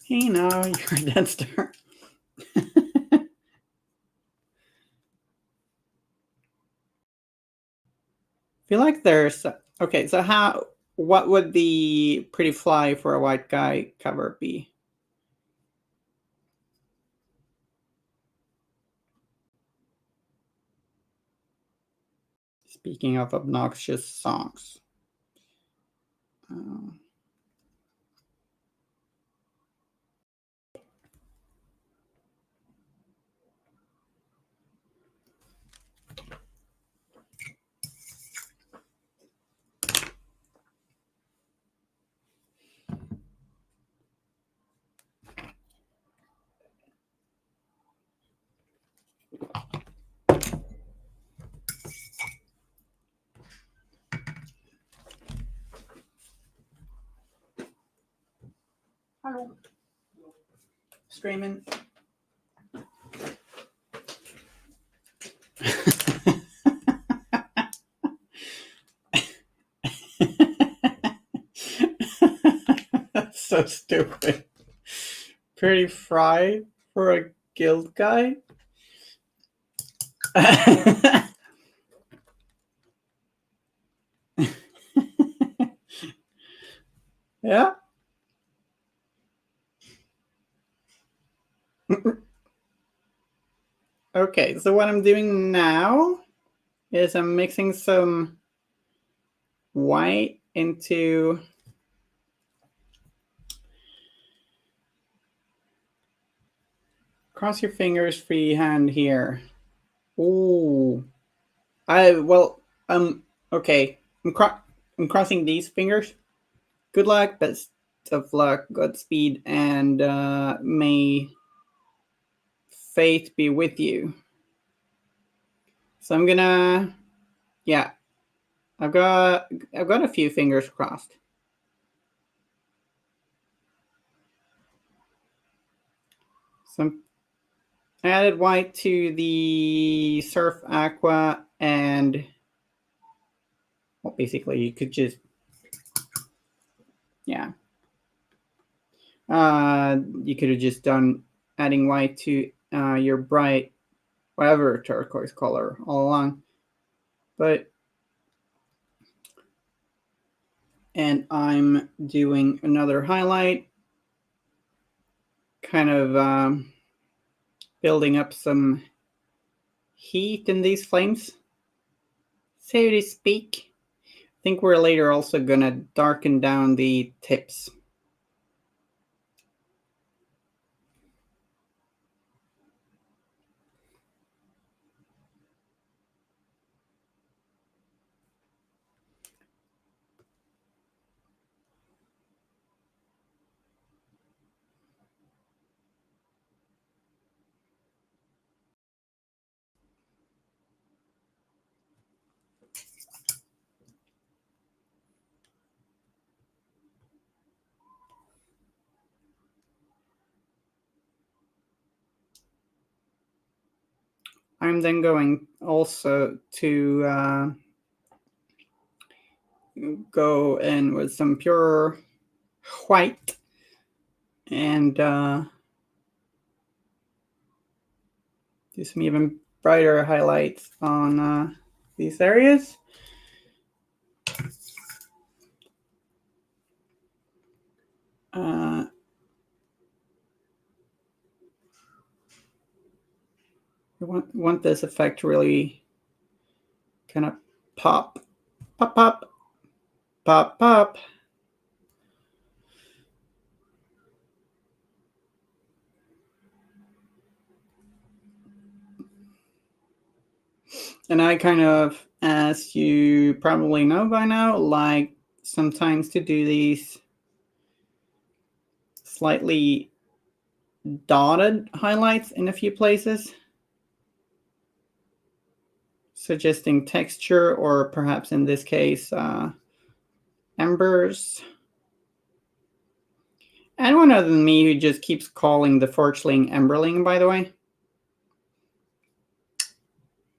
Hey, now you're a dead star. Feel like there's okay. So what would the pretty fly for a white guy cover be? Speaking of obnoxious songs. Hello. Screaming. That's so stupid. Pretty fry for a guild guy? Yeah. Okay, so what I'm doing now is I'm mixing some white into cross your fingers freehand here. Ooh. Okay. I'm crossing these fingers. Good luck, best of luck, Godspeed, and may faith be with you. So I'm gonna, yeah, I've got a few fingers crossed. So I added white to the Surf Aqua, and well, basically you could just, yeah. You could have just done adding white to your bright, whatever turquoise color all along. And I'm doing another highlight, kind of building up some heat in these flames, so to speak. I think we're later also gonna darken down the tips. I'm then going also to go in with some pure white and do some even brighter highlights on these areas. I want this effect to really kind of pop, pop, pop, pop, pop. And I kind of, as you probably know by now, like sometimes to do these slightly dotted highlights in a few places. suggesting texture, or perhaps in this case, embers. Anyone other than me who just keeps calling the Forgeling Emberling, by the way?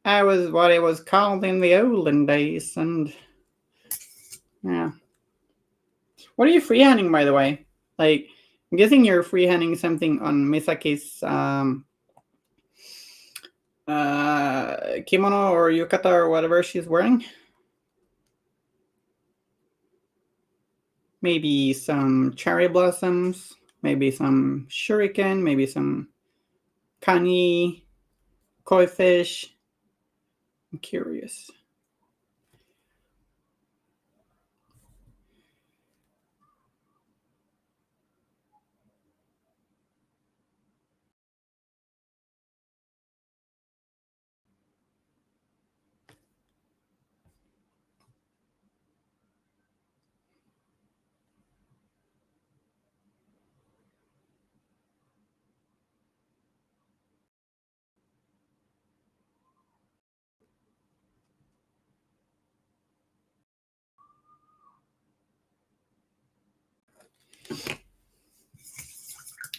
That was what it was called in the olden days, and yeah. What are you freehanding, by the way? Like, I'm guessing you're freehanding something on Misaki's kimono or yukata or whatever she's wearing. Maybe some cherry blossoms, maybe some shuriken, maybe some kani, koi fish. I'm curious.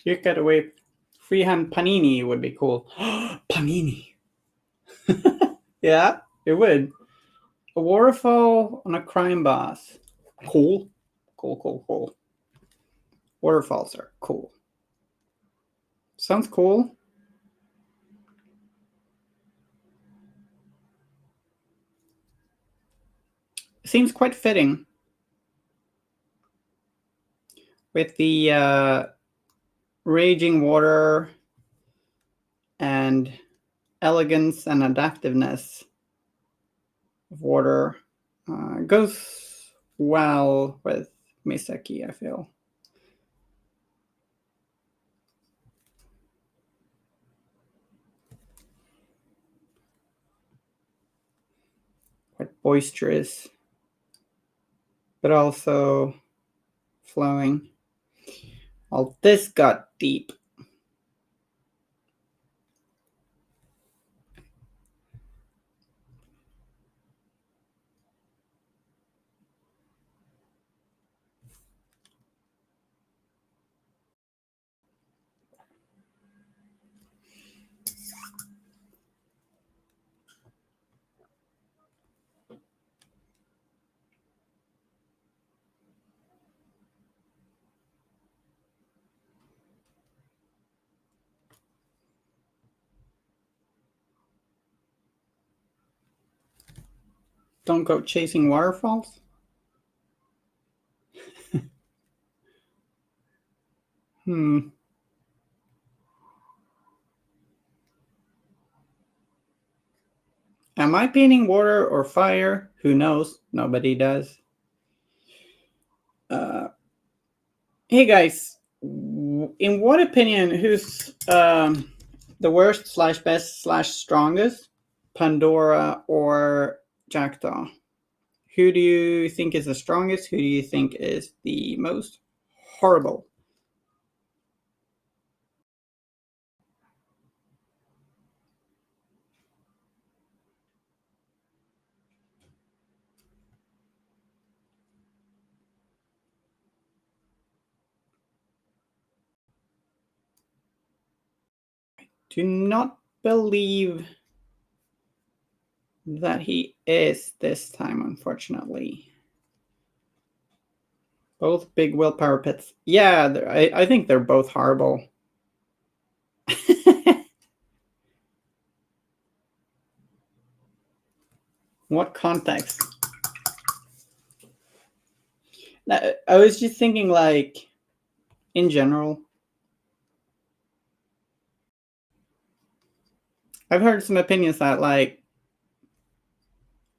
You get away. Freehand panini would be cool. Panini. Yeah, it would. A waterfall on a crime boss. Cool. Cool. Waterfalls are cool. Sounds cool. Seems quite fitting with the raging water and elegance and adaptiveness of water. Goes well with Misaki, I feel. Quite boisterous, but also flowing. Well, this got deep. Don't go chasing waterfalls. Hmm. Am I painting water or fire? Who knows? Nobody does. Hey guys, in what opinion, who's the worst slash best slash strongest, Pandora or Jackdaw? Who do you think is the strongest? Who do you think is the most horrible? Do not believe that he is this time, unfortunately. Both big willpower pits. Yeah, I think they're both horrible. What context? I was just thinking, like, in general. I've heard some opinions that, like,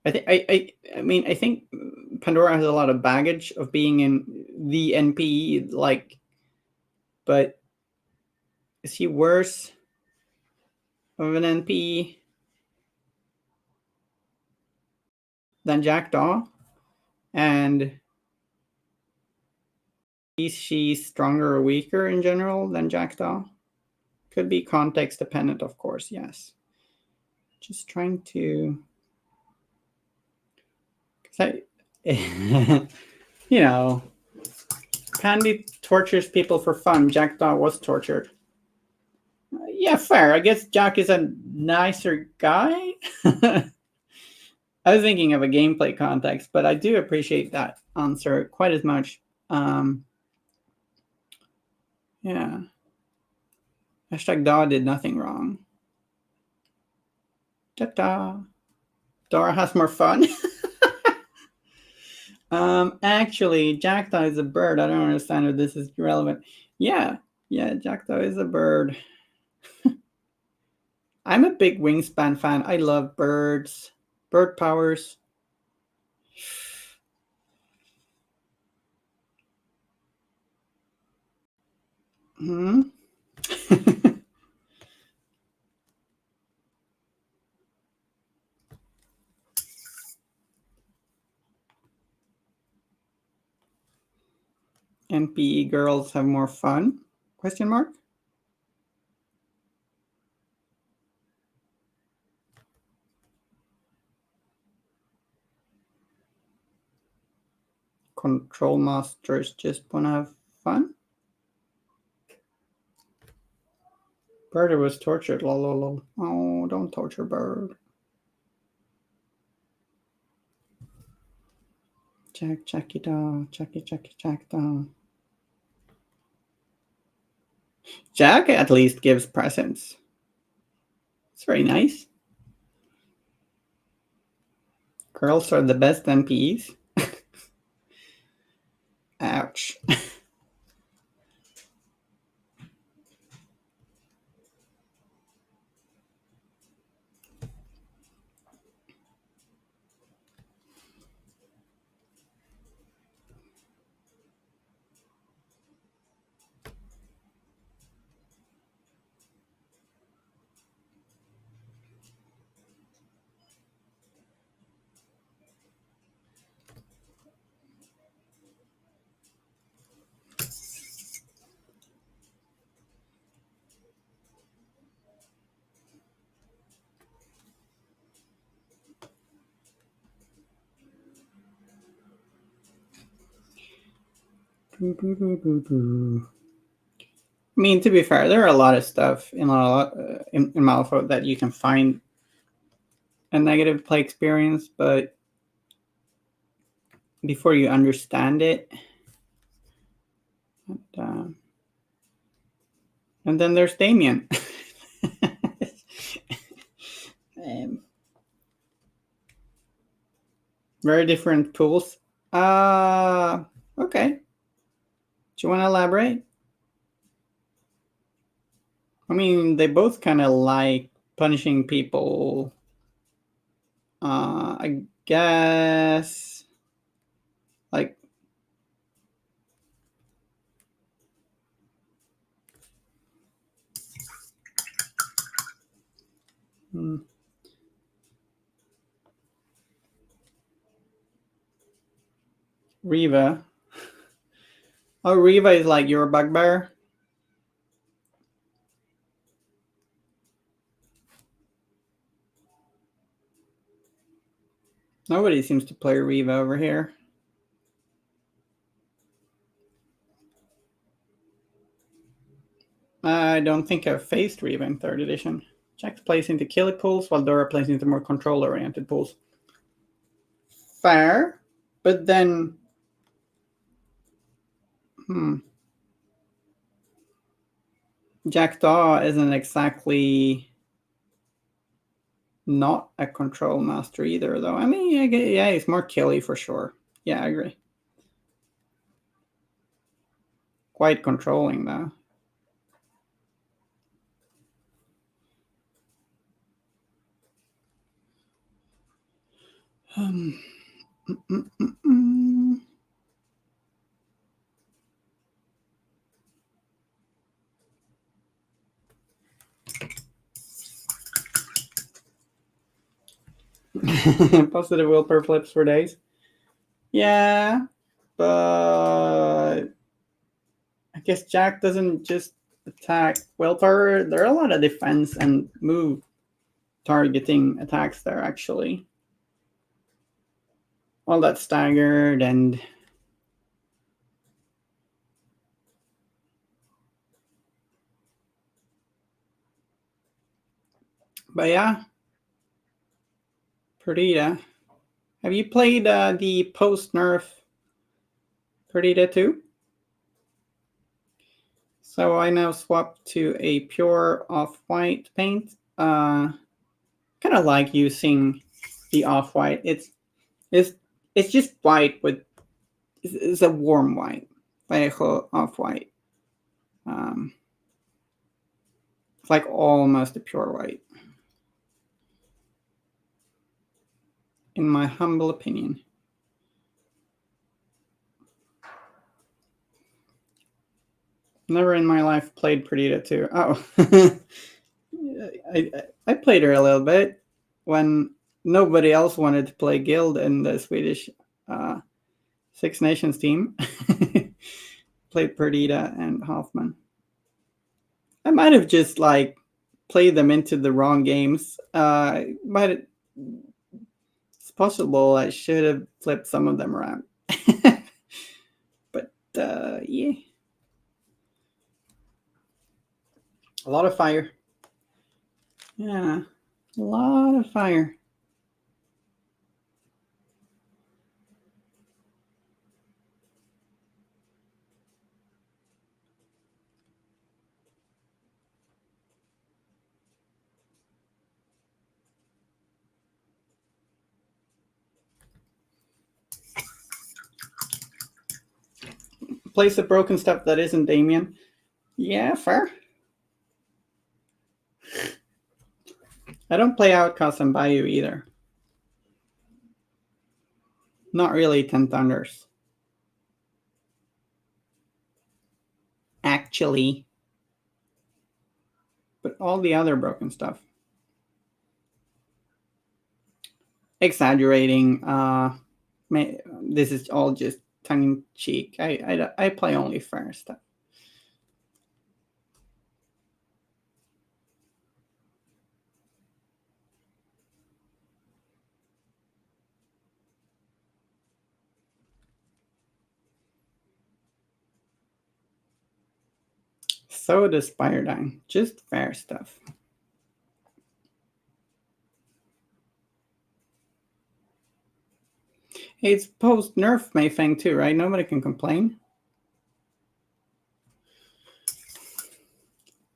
I think Pandora has a lot of baggage of being in the NPE, like, but is he worse of an NPE than Jackdaw? And is she stronger or weaker in general than Jackdaw? Could be context dependent, of course, yes. Just trying to So, you know, Candy tortures people for fun. Jackdaw was tortured. Yeah, fair. I guess Jack is a nicer guy. I was thinking of a gameplay context, but I do appreciate that answer quite as much. Yeah. Hashtag Daw did nothing wrong. Ta-da. Dora has more fun. Actually, Jackdaw is a bird. I don't understand if this is relevant. Yeah, Jackdaw is a bird. I'm a big Wingspan fan. I love birds, bird powers. Hmm. NPE girls have more fun? Question mark. Control masters just want to have fun? Bird was tortured. Lol, lol, lol. Oh, don't torture Bird. Jack it down. Jack down. Jack at least gives presents. It's very nice. Girls are the best MPs. Ouch. I mean, to be fair, there are a lot of stuff in Malifaux that you can find a negative play experience, but before you understand it, and then there's Damien. Very different pools. Okay. Do you want to elaborate? I mean, they both kind of like punishing people. I guess, like, Riva. Oh, Riva is like your bugbear. Nobody seems to play Riva over here. I don't think I've faced Riva in 3rd edition. Jack plays into killie pools, while Dora plays into more control-oriented pools. Fair, but then... Jackdaw isn't exactly not a control master either, though. I mean, yeah, he's more killy for sure. Yeah, I agree. Quite controlling, though. Positive willpower flips for days. Yeah, but I guess Jack doesn't just attack willpower. There are a lot of defense and move targeting attacks there, actually. all that staggered and but yeah, Perdita. Have you played the post nerf Perdita 2? So I now swapped to a pure off-white paint. Kind of like using the off-white. It's it's just white with it's a warm white, like off-white. Um, it's like almost a pure white, in my humble opinion. Never in my life played Perdita 2. Oh, I played her a little bit when nobody else wanted to play Guild in the Swedish uh, Six Nations team. Played Perdita and Hoffman. I might have just like played them into the wrong games. Might it's possible I should have flipped some of them around. But yeah, a lot of fire. Yeah, a lot of fire. Place the broken stuff that isn't Damien. Yeah, fair. I don't play Outcast and Bayou either. Not really Ten Thunders. Actually. But all the other broken stuff. Exaggerating. This is all just tongue in cheek. I play only fair stuff. So does Spiredine. Just fair stuff. It's post nerf Mayfang too, right? Nobody can complain.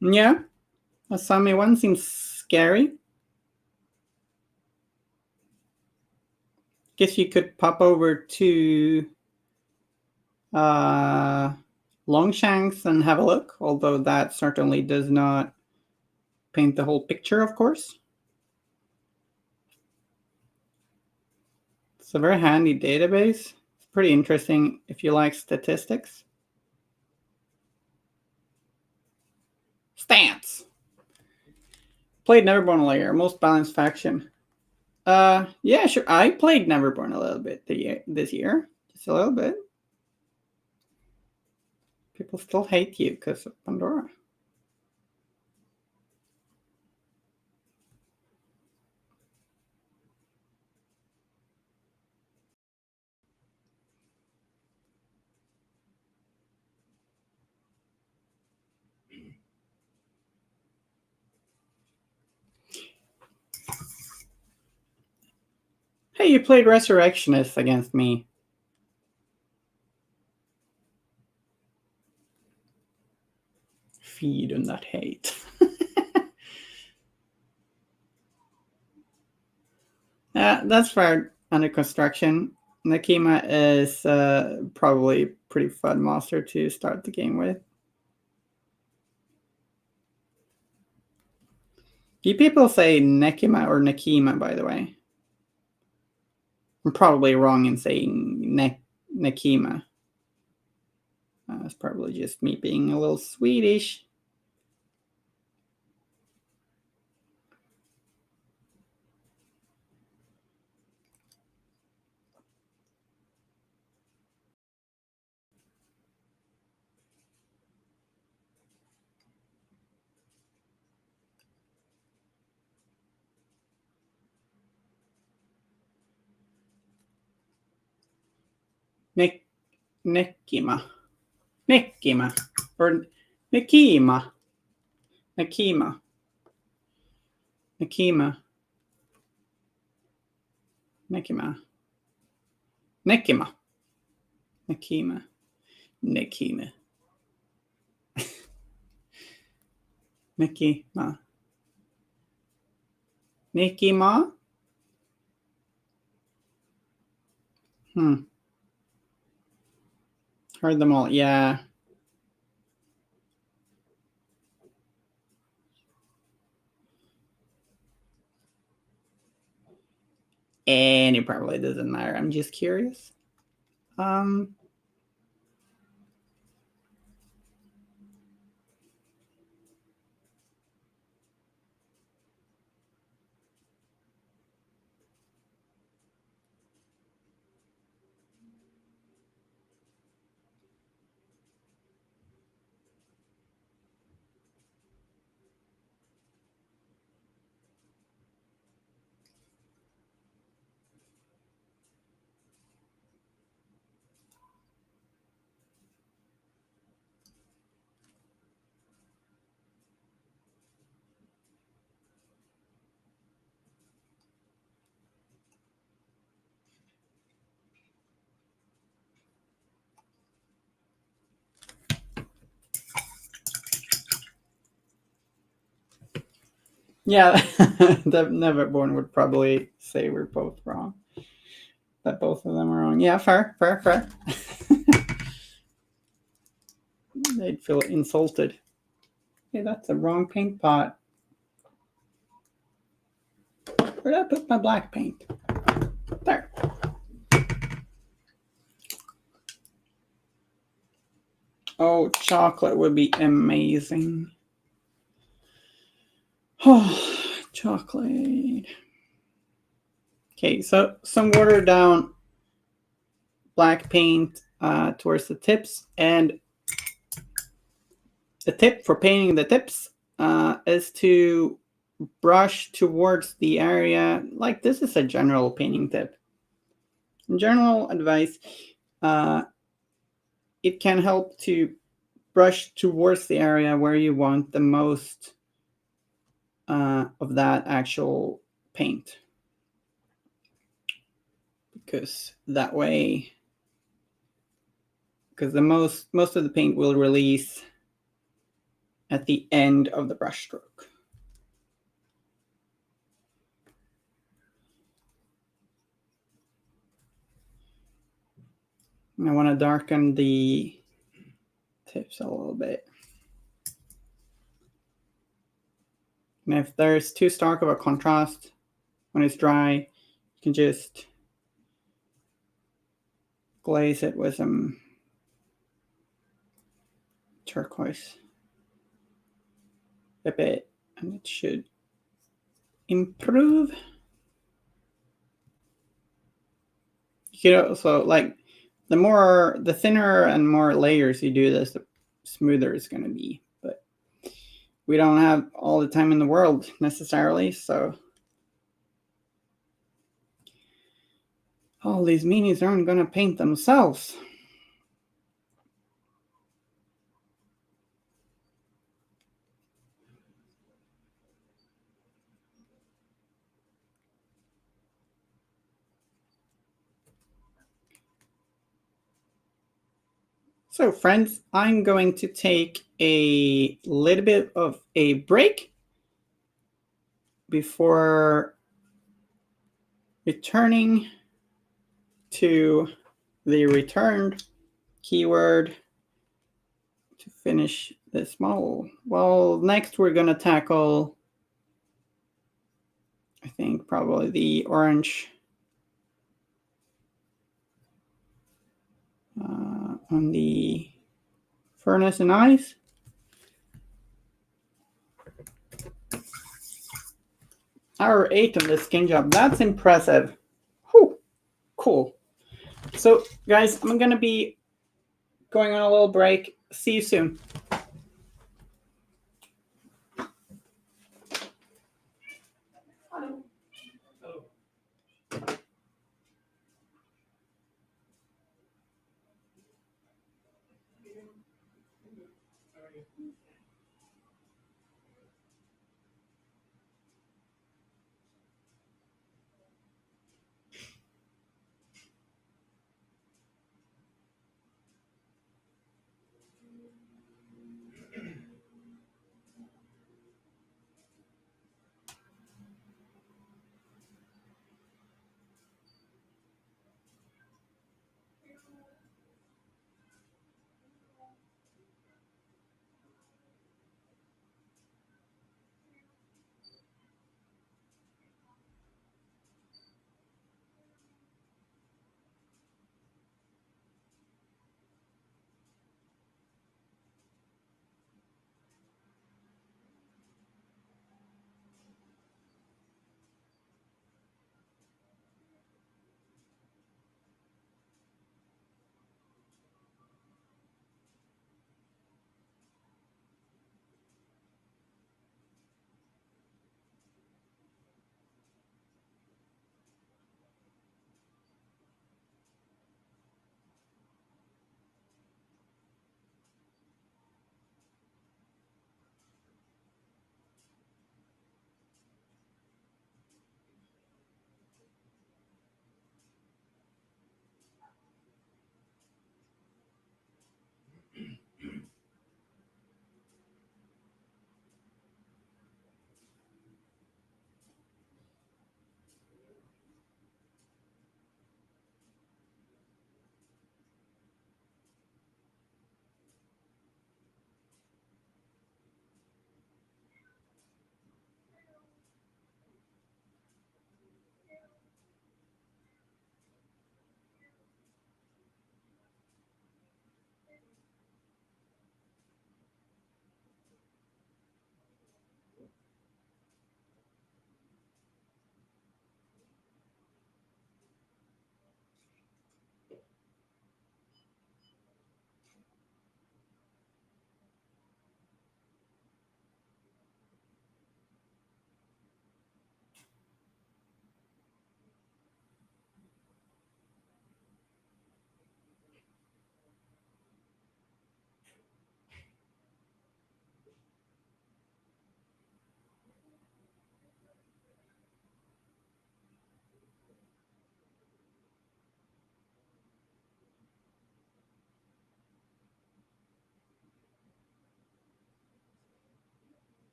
Yeah. Asami 1 seems scary. Guess you could pop over to Longshanks and have a look, although that certainly does not paint the whole picture, of course. It's a very handy database. It's pretty interesting if you like statistics. Stance. Played Neverborn Layer, most balanced faction. Yeah, sure. I played Neverborn a little bit this year. Just a little bit. People still hate you because of Pandora. Hey, you played Resurrectionist against me. Feed on that hate. That's fair. Under construction. Nakima is probably a pretty fun monster to start the game with. You people say Nekima or Nakima, by the way. I'm probably wrong in saying Nakima. It's probably just me being a little Swedish. Nekima. Nekima. Or Nekima. Nekima. Nekima. Nekima. Nekima. Nekima. Nekima. Nekima. Nekima? Heard them all. Yeah. And it probably doesn't matter. I'm just curious. Yeah, the Neverborn would probably say we're both wrong. That both of them are wrong. Yeah, fair. They'd feel insulted. Hey, that's the wrong paint pot. Where did I put my black paint? There. Oh, chocolate would be amazing. Oh, chocolate. Okay, so some watered down black paint towards the tips, and the tip for painting the tips is to brush towards the area. Like, this is a general painting tip. General advice, it can help to brush towards the area where you want the most of that actual paint, because that way, because the most of the paint will release at the end of the brush stroke. And I want to darken the tips a little bit. And if there's too stark of a contrast when it's dry, you can just glaze it with some turquoise a bit, and it should improve. You could also, like, the thinner and more layers you do this, the smoother it's going to be. But we don't have all the time in the world necessarily, so all these meanies aren't going to paint themselves. So friends, I'm going to take a little bit of a break before returning to the returned keyword to finish this model. Well, next we're going to tackle, I think, probably the orange on the furnace and eyes. Hour 8 on the skin job. That's impressive. Whew. Cool. So, guys, I'm going to be going on a little break. See you soon.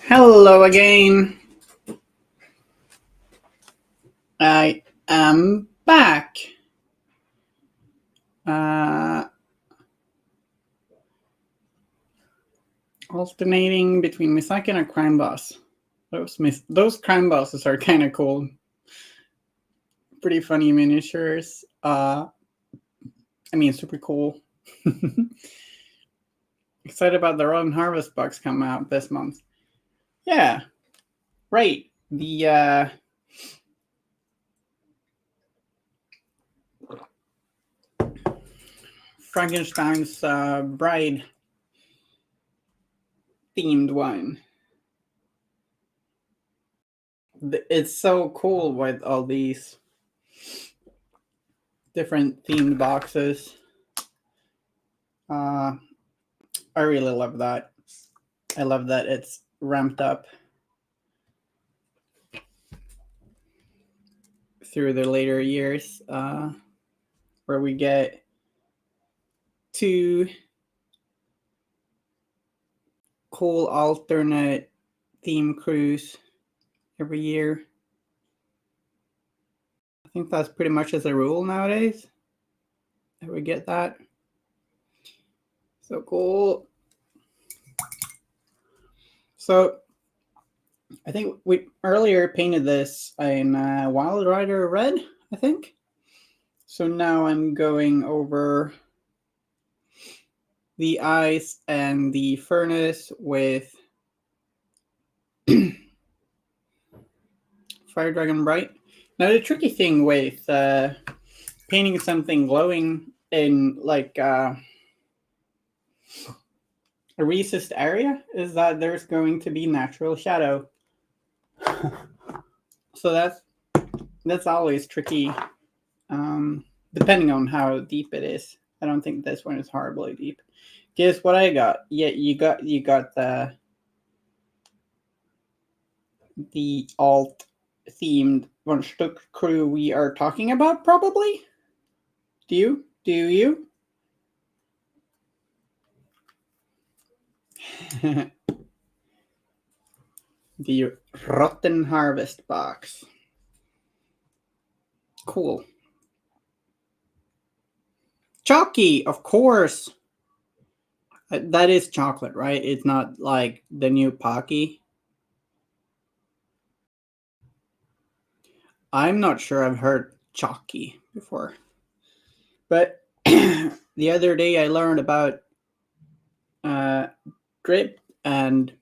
Hello again. I am back. Alternating between Misaki and a crime boss. Those crime bosses are kind of cool. Pretty funny miniatures. Super cool. Excited about the Rotten Harvest box coming out this month. Yeah, right. The Frankenstein's bride themed one. It's so cool with all these different themed boxes. I really love that. I love that it's ramped up through the later years, where we get 2 cool alternate theme crews every year. I think that's pretty much as a rule nowadays. That we get that. So cool. So I think we earlier painted this in Wild Rider Red, I think. So now I'm going over the eyes and the furnace with Fire Dragon Bright. Now the tricky thing with painting something glowing in like a recessed area is that there's going to be natural shadow. So that's always tricky, depending on how deep it is. I don't think this one is horribly deep. Guess what I got? Yeah, you got the alt themed one Stück crew we are talking about, probably. Do you? Do you? The Rotten Harvest box. Cool. Chalky, of course. That is chocolate, right? It's not like the new Pocky. I'm not sure I've heard chalky before. But the other day I learned about drip and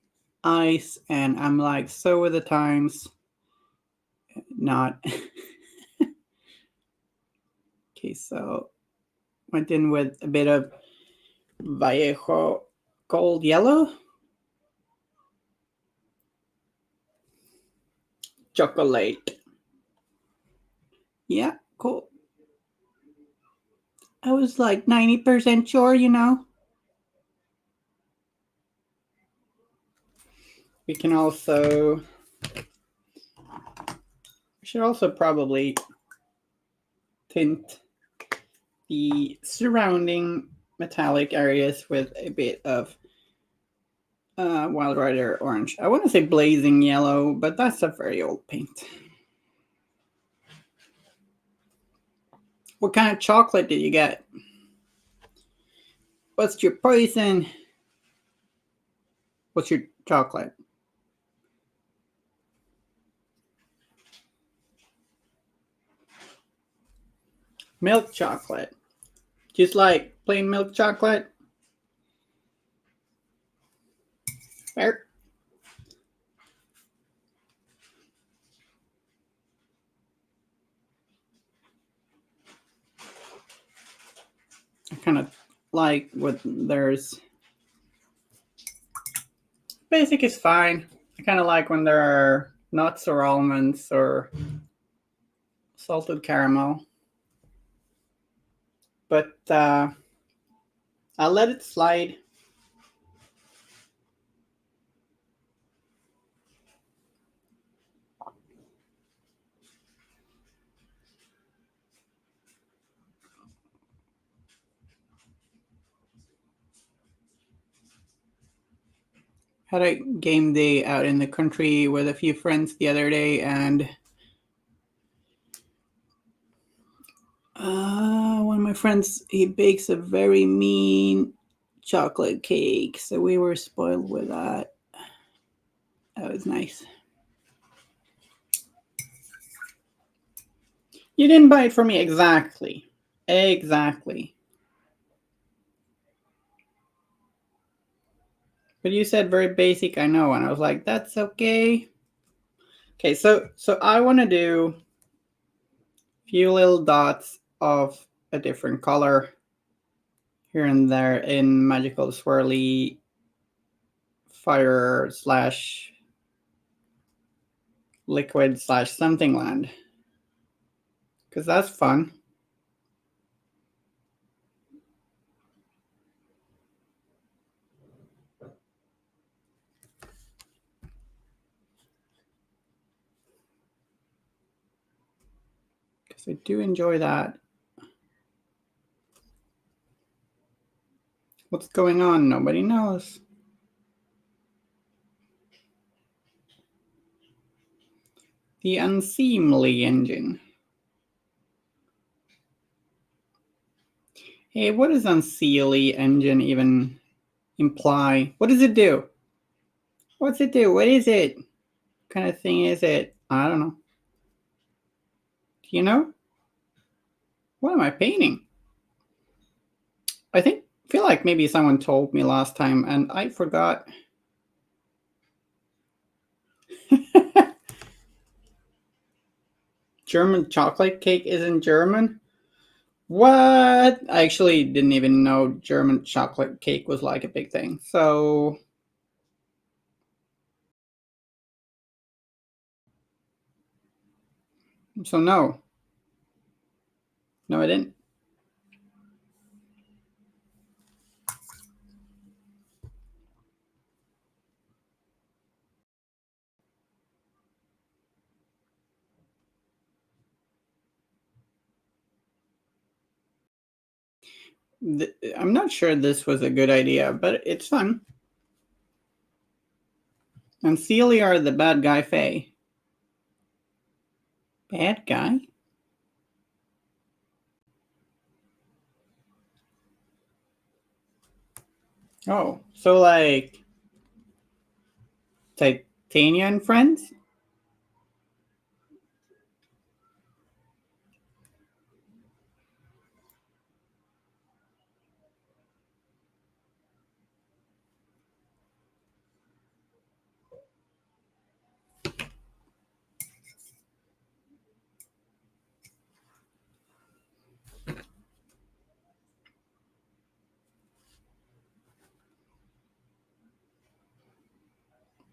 ice, and I'm like, so were the times. Not. Okay, so went in with a bit of Vallejo Gold Yellow. Chocolate. Yeah, cool. I was like 90% sure, We can also... We should also probably tint the surrounding metallic areas with a bit of Wild Rider Orange. I want to say Blazing Yellow, but that's a very old paint. What kind of chocolate did you get? What's your poison? What's your chocolate? Milk chocolate. Just like plain milk chocolate. Fair. I kind of like what there's... Basic is fine. I kind of like when there are nuts or almonds or salted caramel. But I'll let it slide. had a game day out in the country with a few friends the other day, and one of my friends, he bakes a very mean chocolate cake, so we were spoiled with that. That was nice. You didn't buy it for me. Exactly. But you said very basic, I know, and I was like, that's okay. Okay, so I want to do a few little dots of a different color here and there in magical swirly fire slash liquid slash something land, because that's fun. Because I do enjoy that. What's going on? Nobody knows. The Unseelie Engine. Hey, what does Unseelie Engine even imply? What does it do? What's it do? What is it? What kind of thing is it? I don't know. Do you know? What am I painting? I feel like maybe someone told me last time and I forgot. German chocolate cake isn't German? What? I actually didn't even know German chocolate cake was like a big thing. So no. No, I didn't. I'm not sure this was a good idea, but it's fun. And Celia are the bad guy Faye. Bad guy? Oh, so like Titania and friends?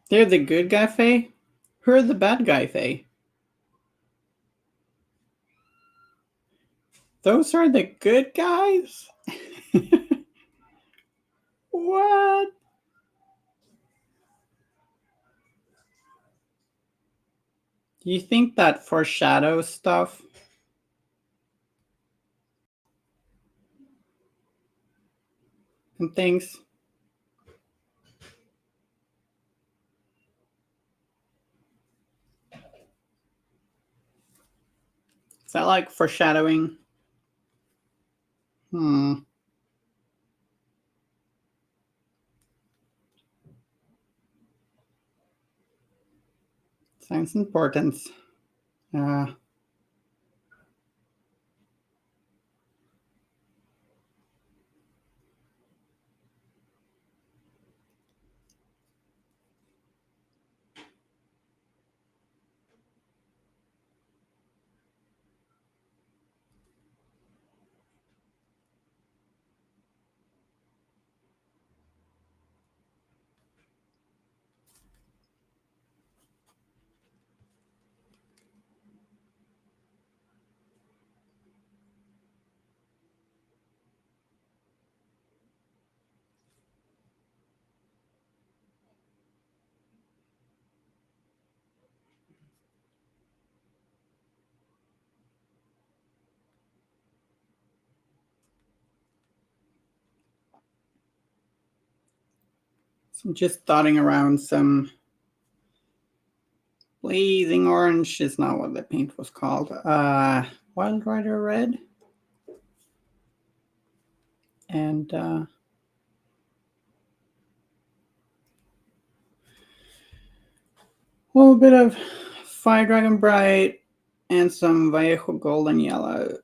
They're the good guy Faye? Who are the bad guy Faye? Those are the good guys? What? Do you think that foreshadows stuff and things? Is that like foreshadowing? Hmm. Sounds important. Uh, So I'm just dotting around some blazing orange is not what the paint was called. Wild Rider Red. And a little bit of Fire Dragon Bright and some Vallejo Golden Yellow.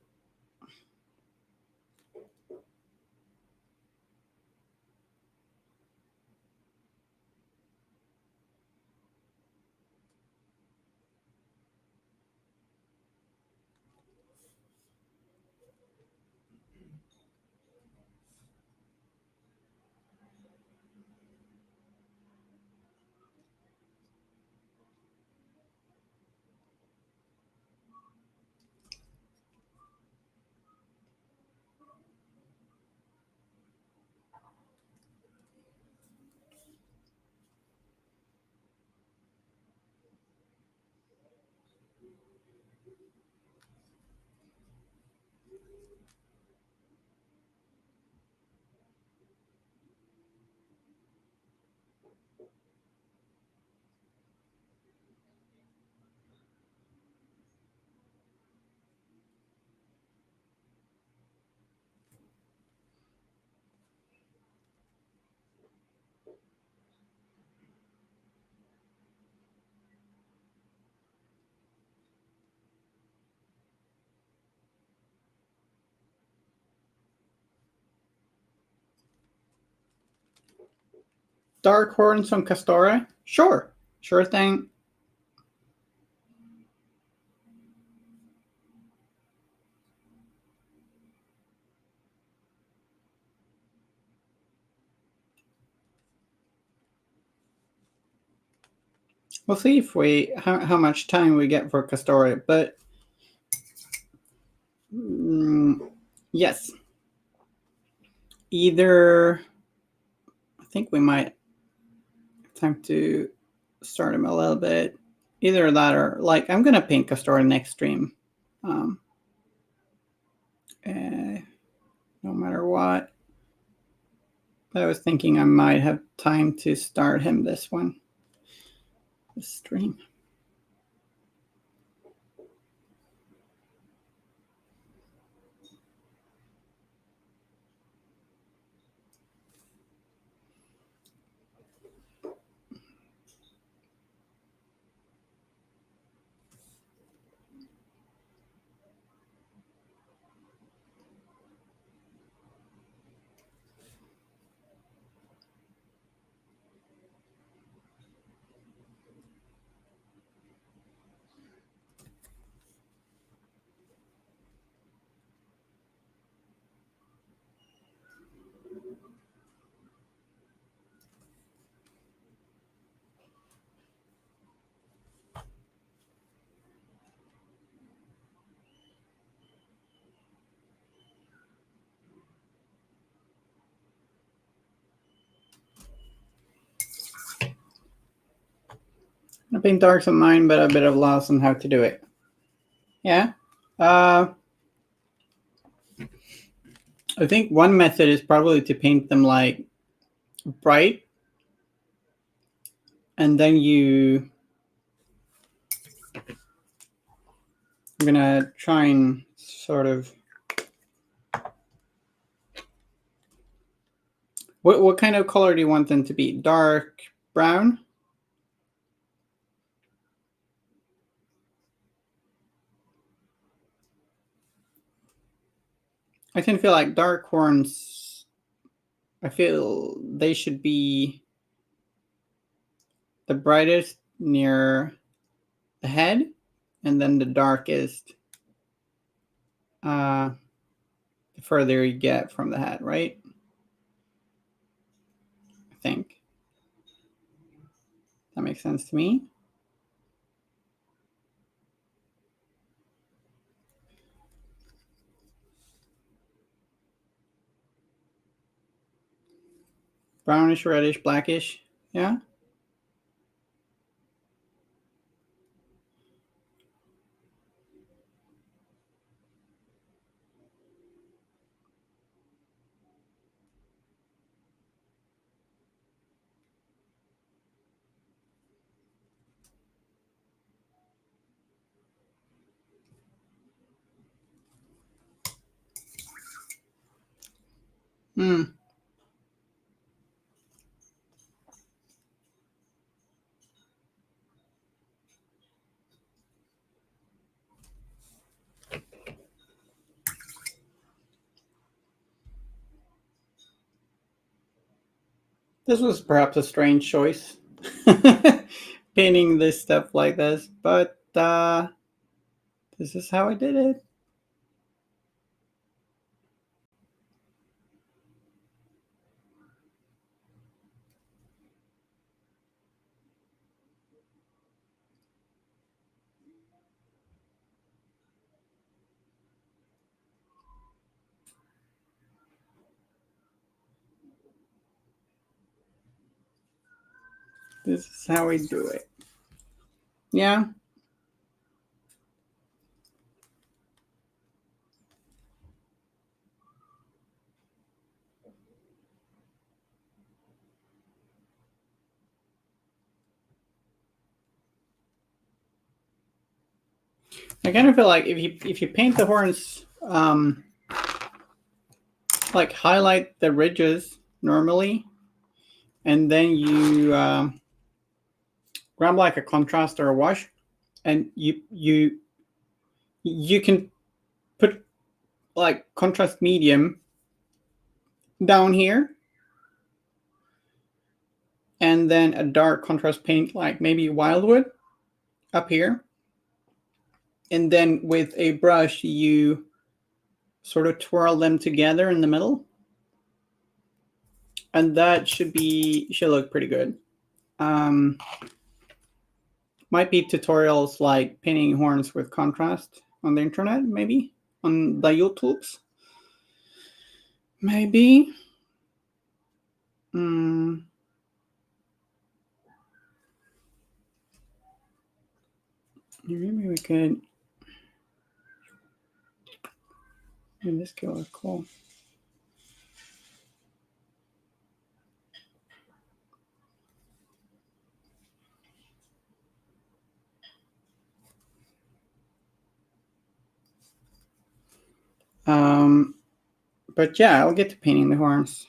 Dark Horns on Castora? Sure. Sure thing. We'll see if how much time we get for Castora, but yes. Either I think we might have time to start him a little bit. Either that or like I'm gonna paint Castora next stream. No matter what. But I was thinking I might have time to start him this stream. I've been darks on mine, but a bit of loss on how to do it. Yeah. I think one method is probably to paint them like bright, and then I'm gonna try and sort of. What kind of color do you want them to be? Dark brown? I can feel like dark horns, I feel they should be the brightest near the head, and then the darkest the further you get from the head, right? I think. That makes sense to me. Brownish, reddish, blackish. Yeah. Hmm. This was perhaps a strange choice, painting this stuff like this, but this is how I did it. This is how we do it. Yeah. I kind of feel like if you paint the horns, like highlight the ridges normally, and then you grab like a contrast or a wash, and you can put like contrast medium down here, and then a dark contrast paint like maybe wildwood up here, and then with a brush you sort of twirl them together in the middle, and that should look pretty good. Might be tutorials like painting horns with contrast on the internet, maybe on the YouTubes, maybe. Maybe we could. This could look cool. But yeah, I'll get to painting the horns.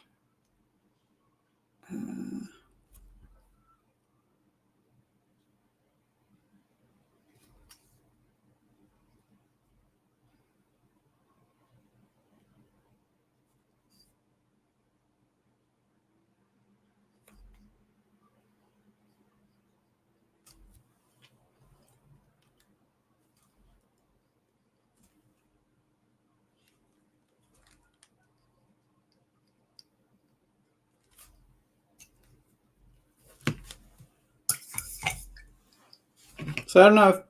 So I don't know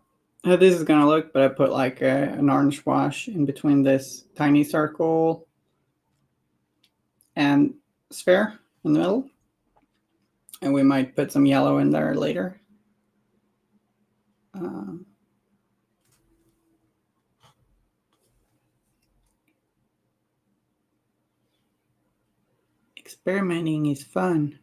how this is gonna look, but I put like an orange wash in between this tiny circle and sphere in the middle, and we might put some yellow in there later. Experimenting is fun.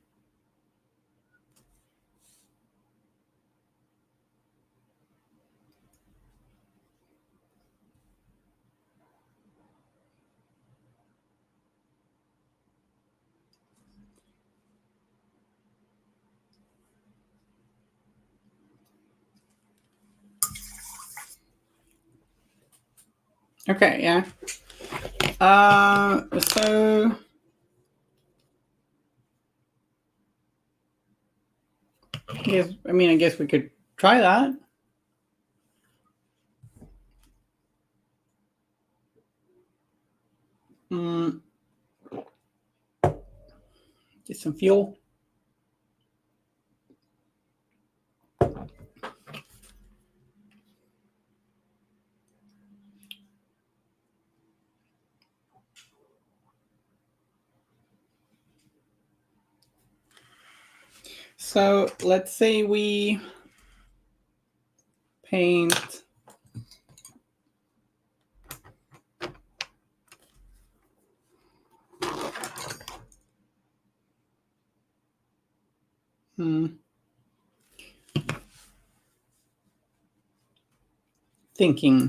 Okay, yeah. So I guess we could try that. Get some fuel. So let's say we paint thinking.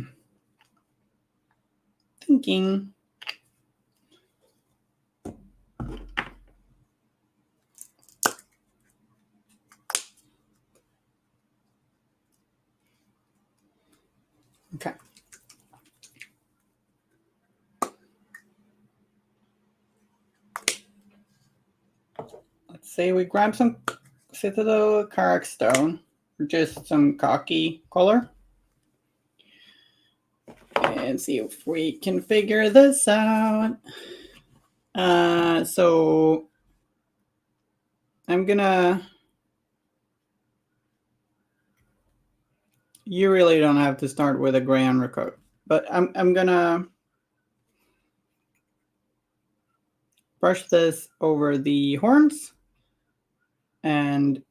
let's say we grab some Citadel Karak Stone, or just some khaki color, and see if we can figure this out. So I'm gonna. You really don't have to start with a gray undercoat, but I'm gonna brush this over the horns and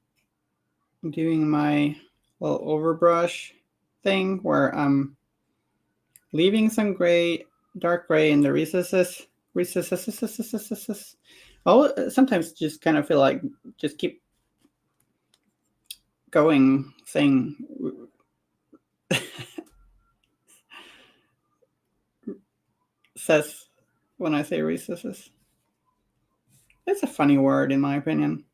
doing my little overbrush thing where I'm leaving some gray, dark gray in the recesses. I'll sometimes just kind of feel like just keep going, saying says when I say recesses. It's a funny word in my opinion.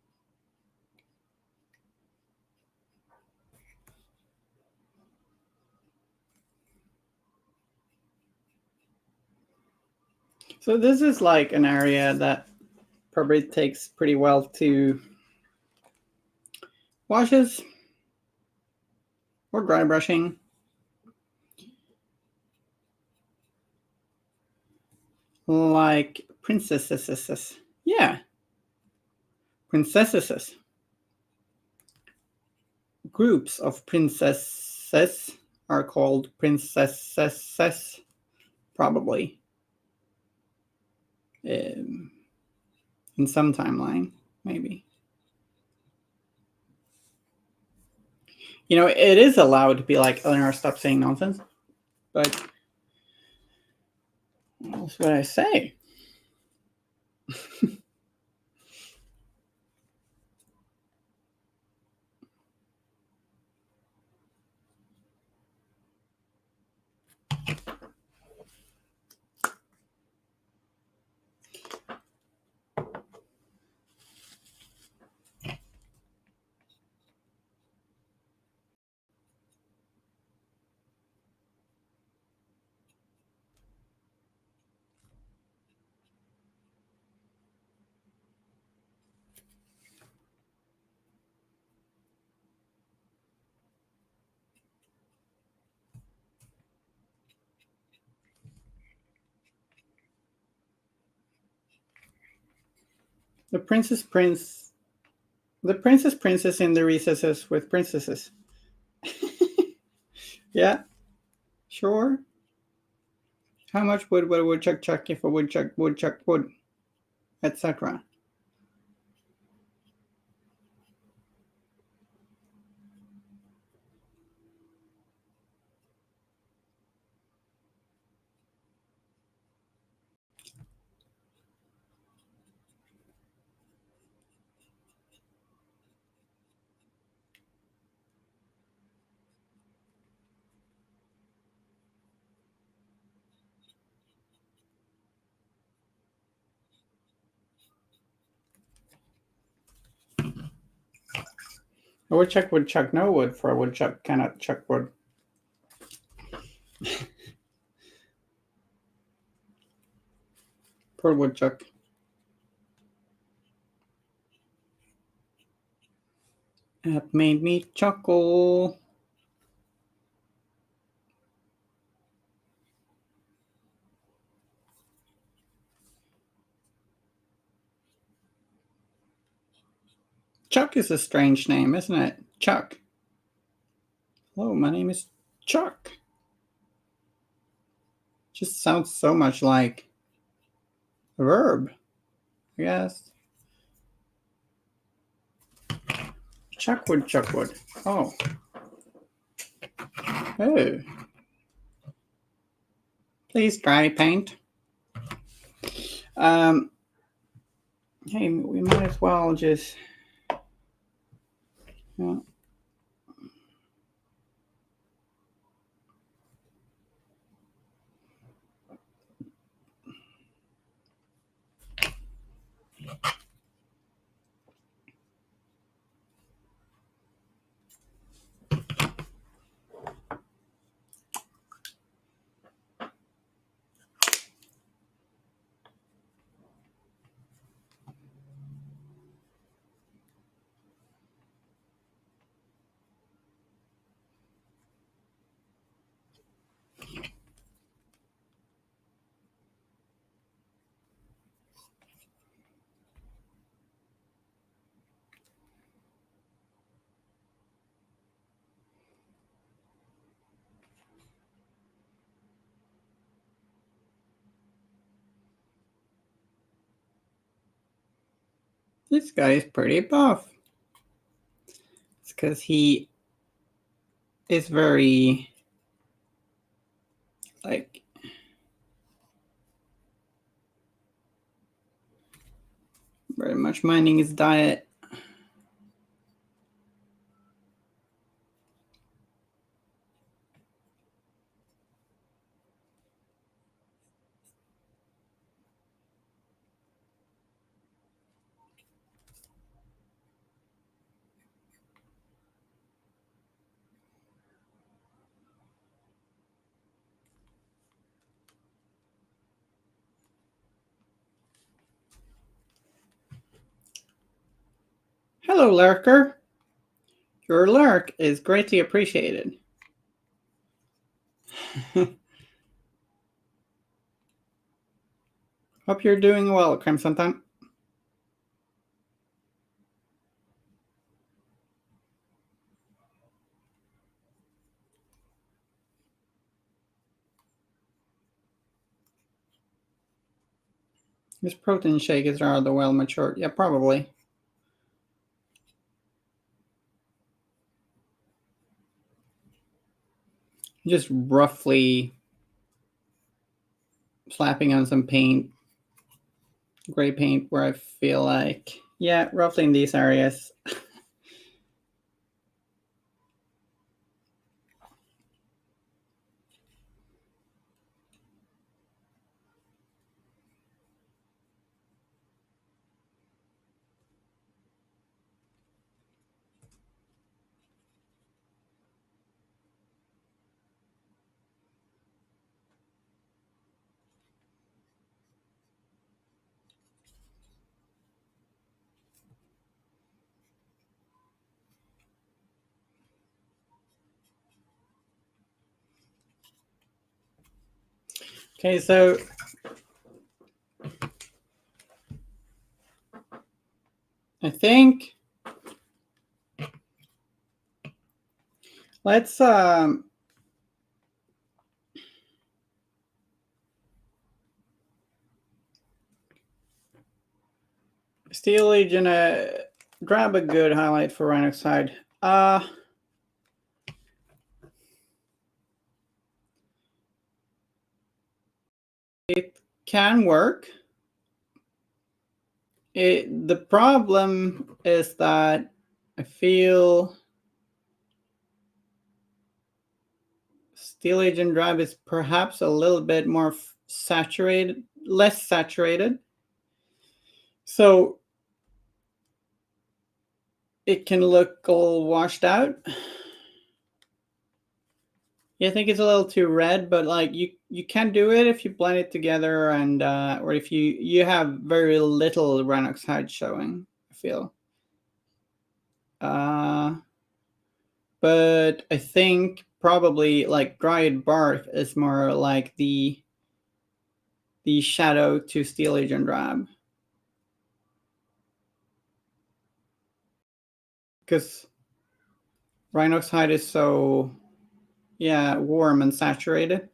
So this is like an area that probably takes pretty well to washes or dry brushing. Like princesses. Yeah. Princesses. Groups of princesses are called princesses, probably. In some timeline, maybe. You know, it is allowed to be like, Elinore, stop saying nonsense. But what else would I say? The princess in the recesses with princesses. Yeah, sure. How much wood would a woodchuck chuck if a woodchuck would, etc. A woodchuck would chuck no wood, for a woodchuck cannot chuck wood. Poor woodchuck. That made me chuckle. Chuck is a strange name, isn't it? Chuck. Hello, my name is Chuck. Just sounds so much like a verb, I guess. Chuckwood. Oh. Oh. Please dry paint. Hey, we might as well just. Yeah. This guy is pretty buff. It's because he is very, like, very much minding his diet. Hello, lurker. Your lurk is greatly appreciated. Hope you're doing well, Crimson Time. This protein shake is rather well matured. Yeah, probably. Just roughly slapping on some paint, gray paint, where I feel like, yeah, roughly in these areas. Okay, so I think let's Steel Agent, grab a good highlight for Rhinox side. It can work. The problem is that I feel Steel Agent Drive is perhaps a little bit more saturated, less saturated. So it can look all washed out. Yeah, I think it's a little too red, but like you can do it if you blend it together and or if you have very little Rhinox hide showing, I feel. But I think probably like dried bark is more like the shadow to Steel Agent Drab. Because Rhinox hide is so, yeah, warm and saturated.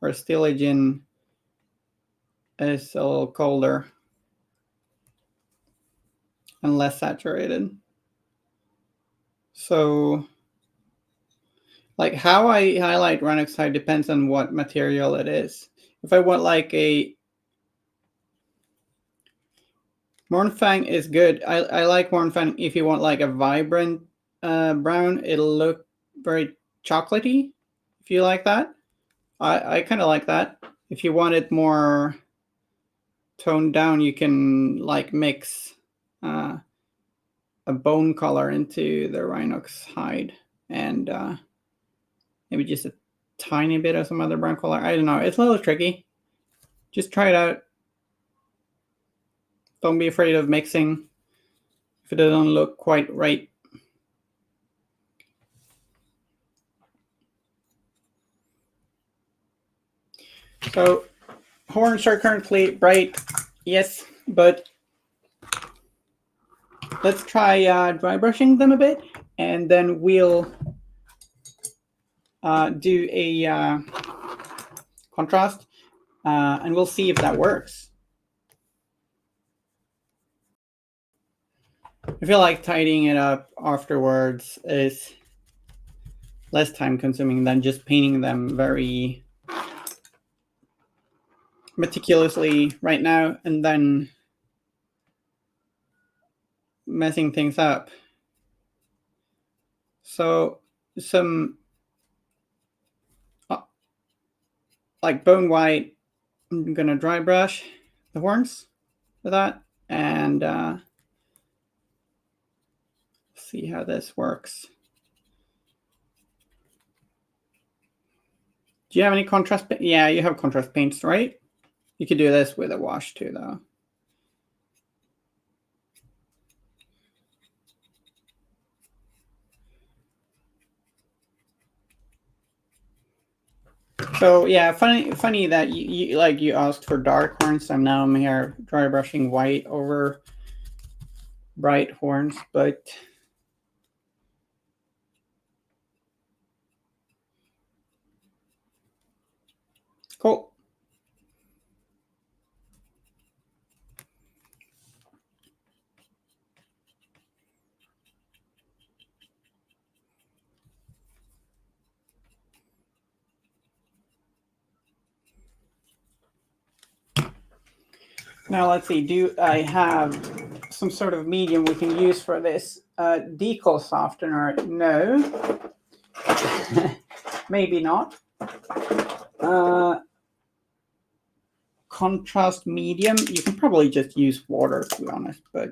Or Steel Agent is a little colder and less saturated. So, like how I highlight Rhinox hide depends on what material it is. If I want like a Mornfang is good. I like Mornfang if you want like a vibrant brown. It'll look very chocolatey. If you like that, I kind of like that. If you want it more toned down, you can like mix a bone color into the Rhinox hide and maybe just a tiny bit of some other brown color. I don't know. It's a little tricky. Just try it out. Don't be afraid of mixing if it doesn't look quite right. So horns are currently bright, yes, but let's try dry brushing them a bit, and then we'll do a contrast, and we'll see if that works. I feel like tidying it up afterwards is less time consuming than just painting them very meticulously right now and then messing things up. So some like bone white, I'm gonna dry brush the horns with that and see how this works. Do you have any contrast? Yeah, you have contrast paints, right? You could do this with a wash too, though. So yeah, funny that you asked for dark horns, and now I'm here dry brushing white over bright horns, but cool. Now let's see, do I have some sort of medium we can use for this? Decal softener, no. Maybe not. Contrast medium, you can probably just use water, to be honest, but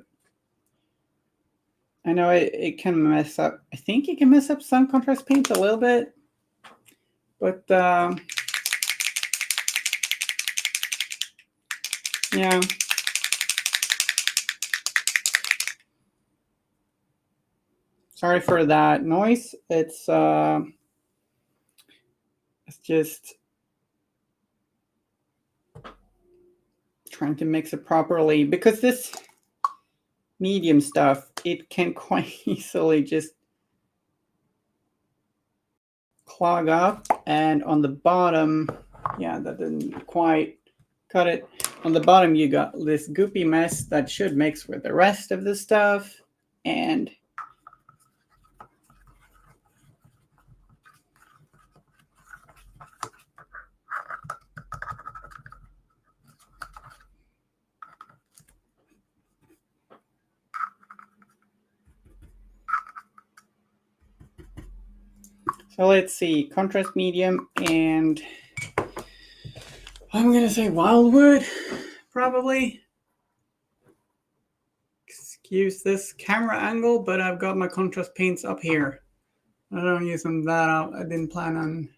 I know it can mess up. I think it can mess up some contrast paints a little bit, but yeah. Sorry for that noise. It's just trying to mix it properly because this medium stuff, it can quite easily just clog up. And on the bottom, yeah, that didn't quite cut it. On the bottom, you got this goopy mess that should mix with the rest of the stuff. And so let's see, contrast medium, and I'm gonna say wildwood, probably. Excuse this camera angle, but I've got my contrast paints up here. I don't use them that up. I didn't plan on.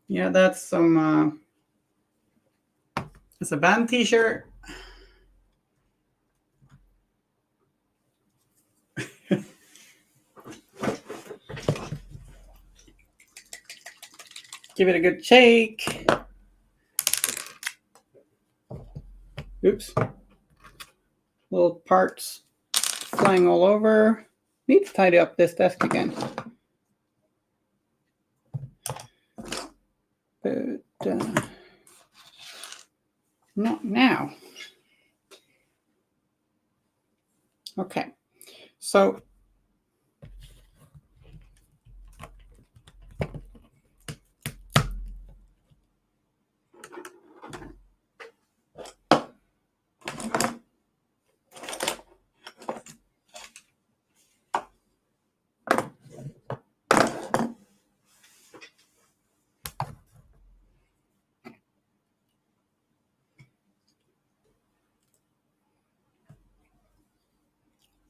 Yeah, that's some. It's a band T-shirt. Give it a good shake. Oops. Little parts flying all over. Need to tidy up this desk again. But not now. Okay. So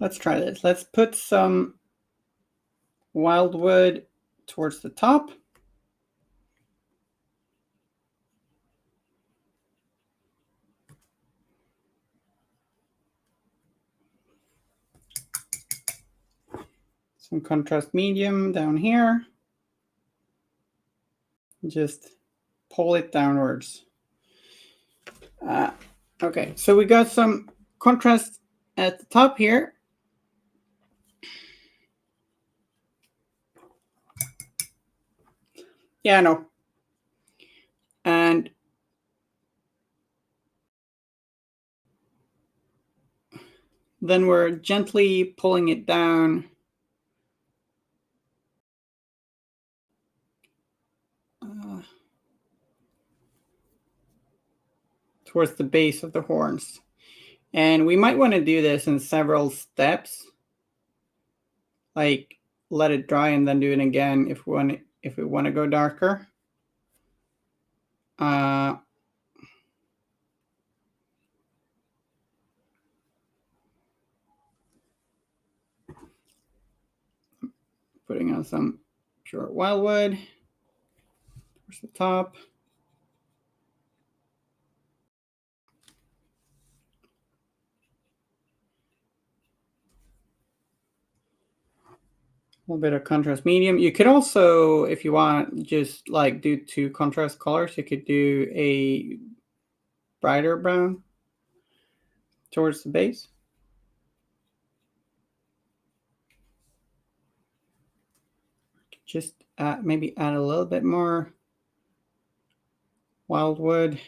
let's try this. Let's put some wildwood towards the top. Some contrast medium down here. Just pull it downwards. Okay, so we got some contrast at the top here. Yeah, I know. And Then we're gently pulling it down towards the base of the horns. And we might want to do this in several steps, like let it dry and then do it again if we want to go darker. Putting on some pure wildwood towards the top. A little bit of contrast medium. You could also, if you want, just like do 2 contrast colors. You could do a brighter brown towards the base. Just maybe add a little bit more wildwood.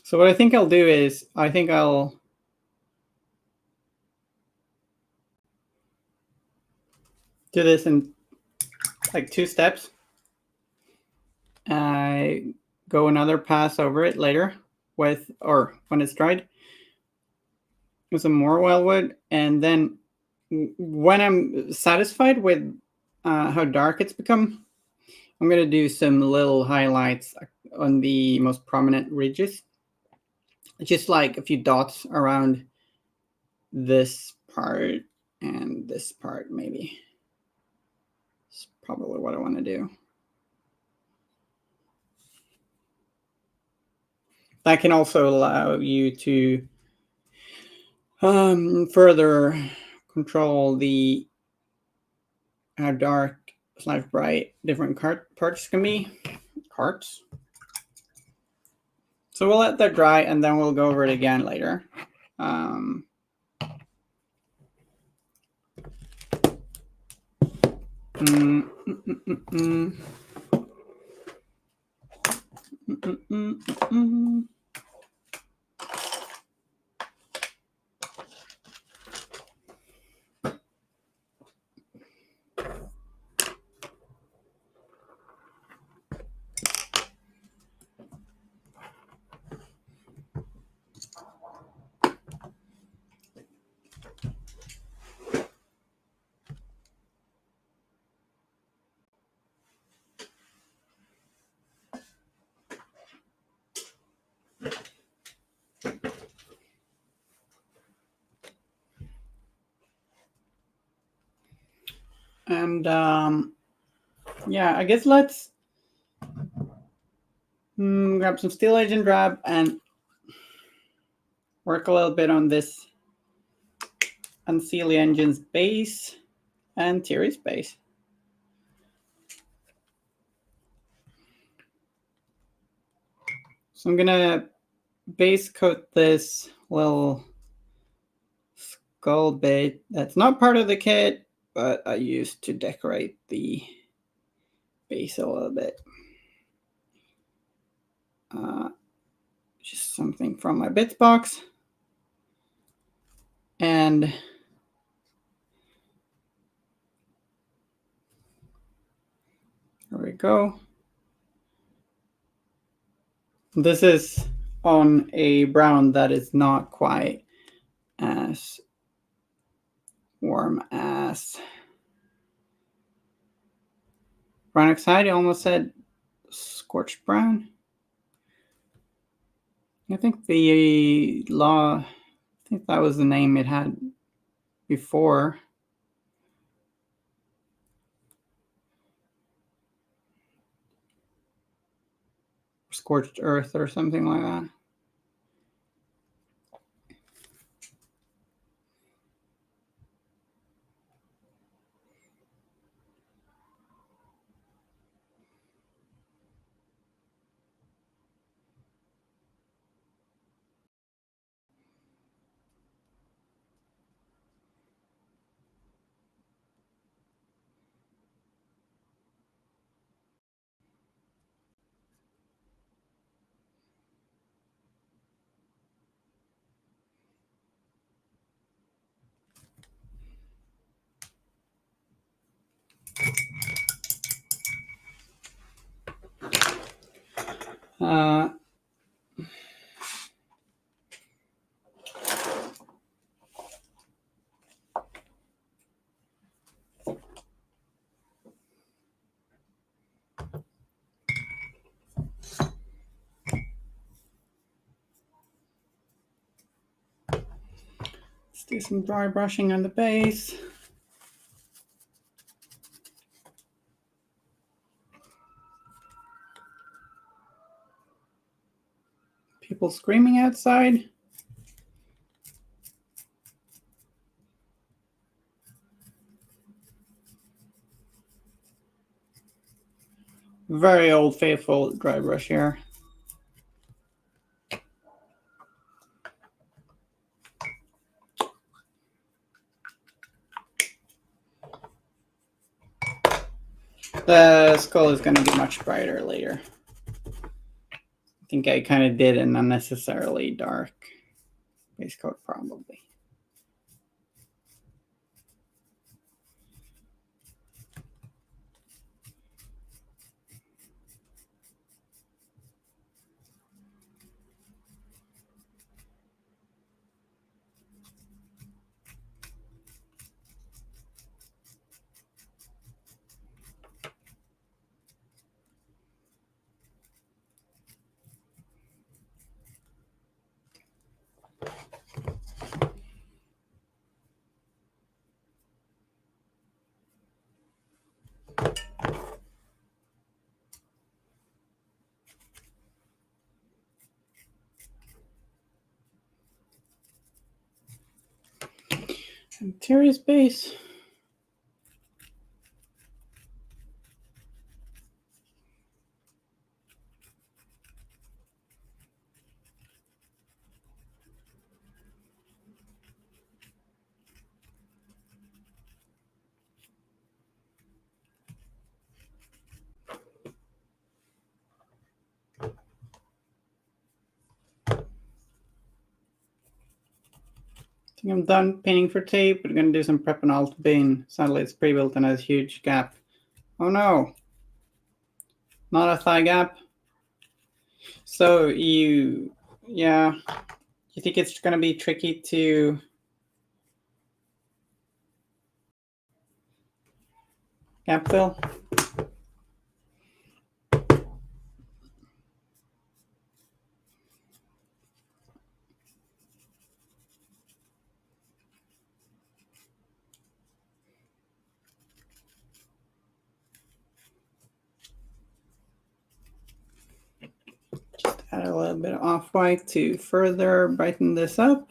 So what I think I'll do is, I think I'll do this in like 2 steps. I go another pass over it later with, or when it's dried, with some more wildwood. And then when I'm satisfied with how dark it's become, I'm going to do some little highlights on the most prominent ridges. Just like a few dots around this part and this part, maybe. It's probably what I want to do. That can also allow you to further control the how dark / bright different parts can be. Carts. So we'll let that dry and then we'll go over it again later. And yeah, I guess let's grab some Steel Agent Drab and work a little bit on this Unseelie Engine's base and Thierry's base. So I'm gonna base coat this little skull bit that's not part of the kit, but I used to decorate the base a little bit. Just something from my bits box. And there we go. This is on a brown that is not quite as warm as brown oxide. I almost said scorched brown. I think I think that was the name it had before. Scorched earth or something like that. Let's do some dry brushing on the base. People screaming outside. Very old faithful dry brush here. The skull is going to be much brighter later. I think I kind of did an unnecessarily dark base coat probably. Interior's base. I think I'm done painting for tape. We're going to do some prep and alt paint. Sadly, it's pre-built and has a huge gap. Oh no, not a thigh gap. So you think it's going to be tricky to gap fill? Just add a little bit of off-white to further brighten this up.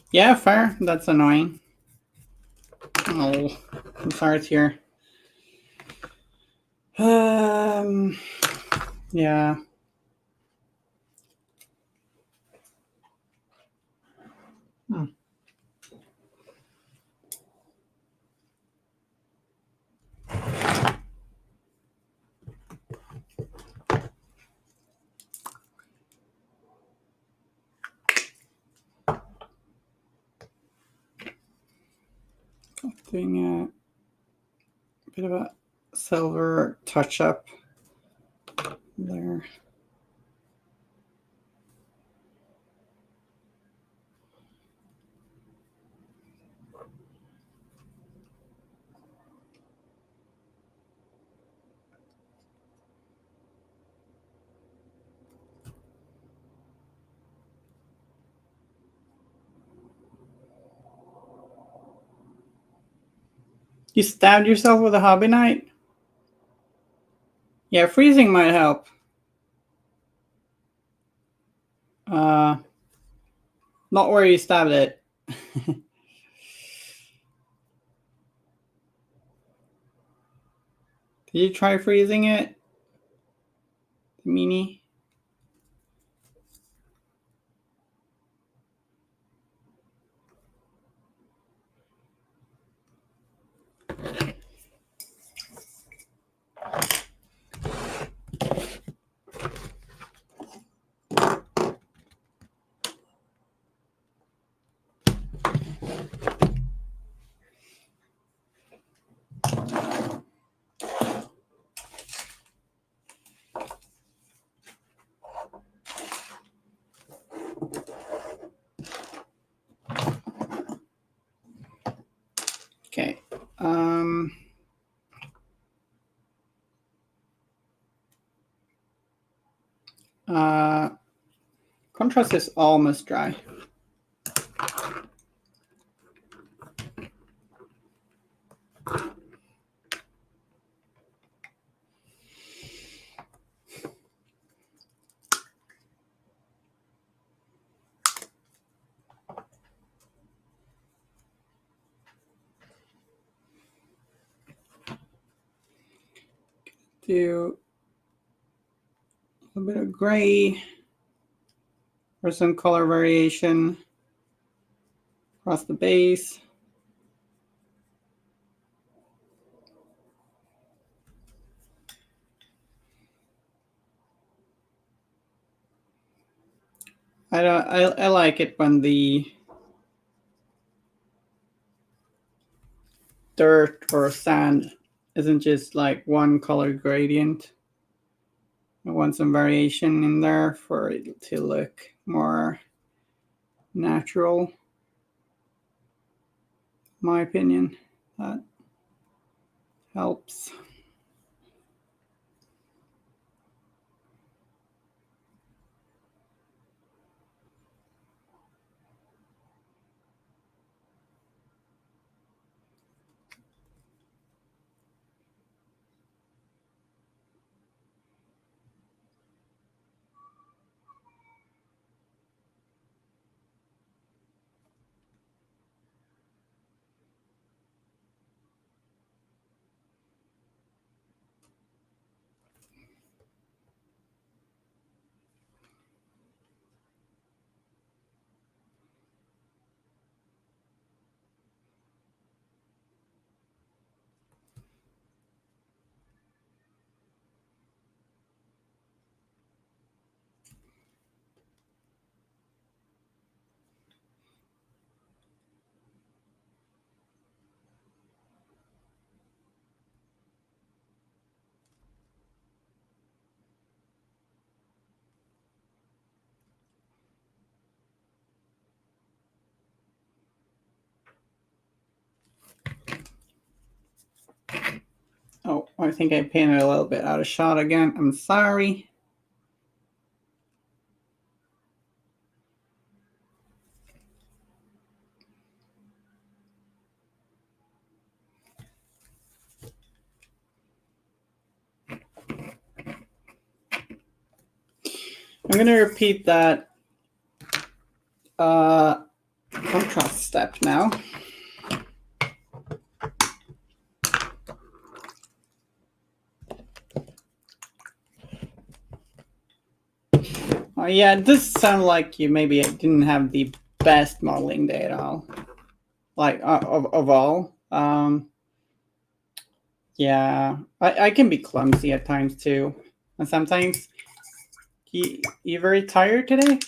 Yeah, fire. That's annoying. Oh, I'm sorry it's here. Yeah. Doing a bit of a silver touch up there. You stabbed yourself with a hobby knife? Yeah, freezing might help. Not where you stabbed it. Did you try freezing it, Meanie? Okay. Contrast is almost dry. Do a bit of gray for some color variation across the base. I like it when the dirt or sand isn't just like one color gradient. I want some variation in there for it to look more natural, in my opinion. That helps. Oh, I think I painted a little bit out of shot again. I'm sorry. I'm going to repeat that contrast step now. Yeah, it does sound like you maybe didn't have the best modeling day at all. Like, of all. Yeah, I can be clumsy at times too. And sometimes, you very tired today?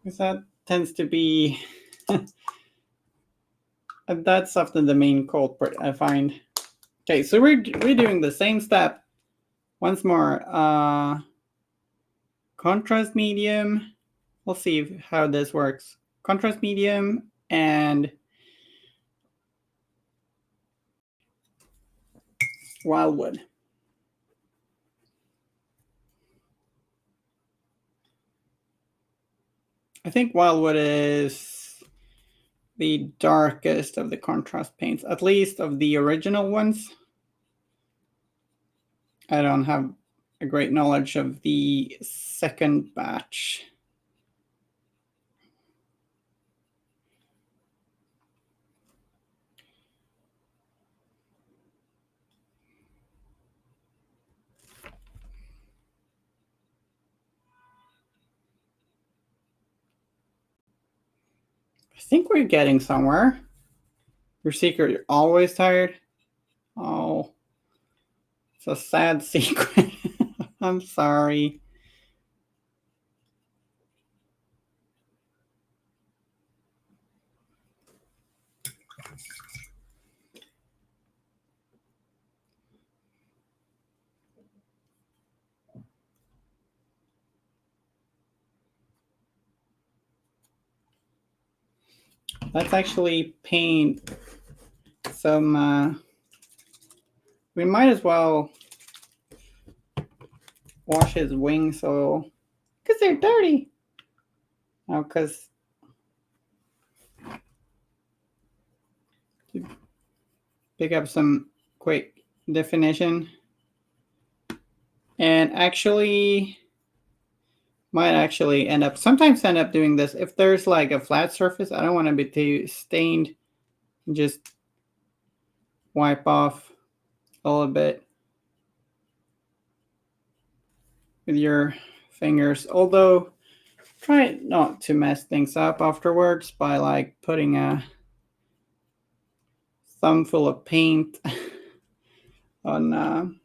Because that tends to be, that's often the main culprit, I find. Okay, so we're doing the same step once more. Contrast medium. We'll see how this works. Contrast medium and wildwood. I think wildwood is the darkest of the contrast paints, at least of the original ones. I don't have a great knowledge of the second batch. I think we're getting somewhere. Your secret, you're always tired? Oh, it's a sad secret. I'm sorry. Let's actually paint some, we might as well wash his wings so, because they're dirty. Oh, because pick up some quick definition. And actually, might actually sometimes end up doing this. If there's like a flat surface, I don't want to be too stained. Just wipe off a little bit with your fingers. Although, try not to mess things up afterwards by like putting a thumb full of paint on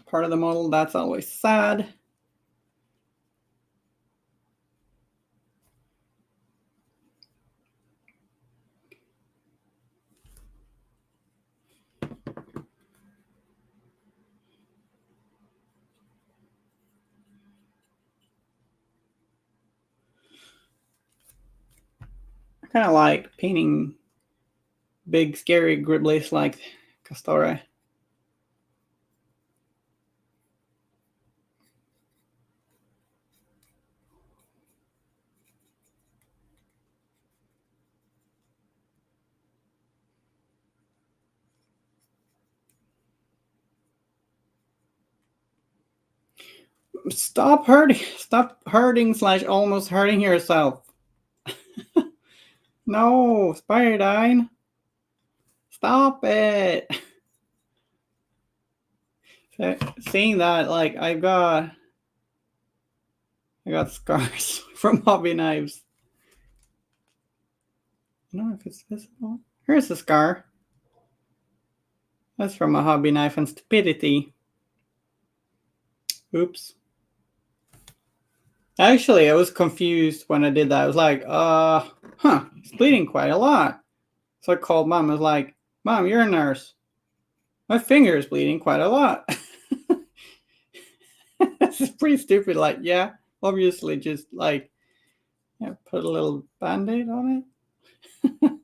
part of the model. That's always sad. I kind of like painting big, scary Griblies like Castore. Stop hurting / almost hurting yourself. No, Spiridine. Stop it. Seeing that, like, I got scars from hobby knives. I don't know if it's visible. Here's a scar. That's from a hobby knife and stupidity. Oops. Actually, I was confused when I did that. I was like, it's bleeding quite a lot. So I called Mom. I was like, Mom, you're a nurse. My finger is bleeding quite a lot. This is pretty stupid. Like, yeah, obviously just like, put a little Band-Aid on it.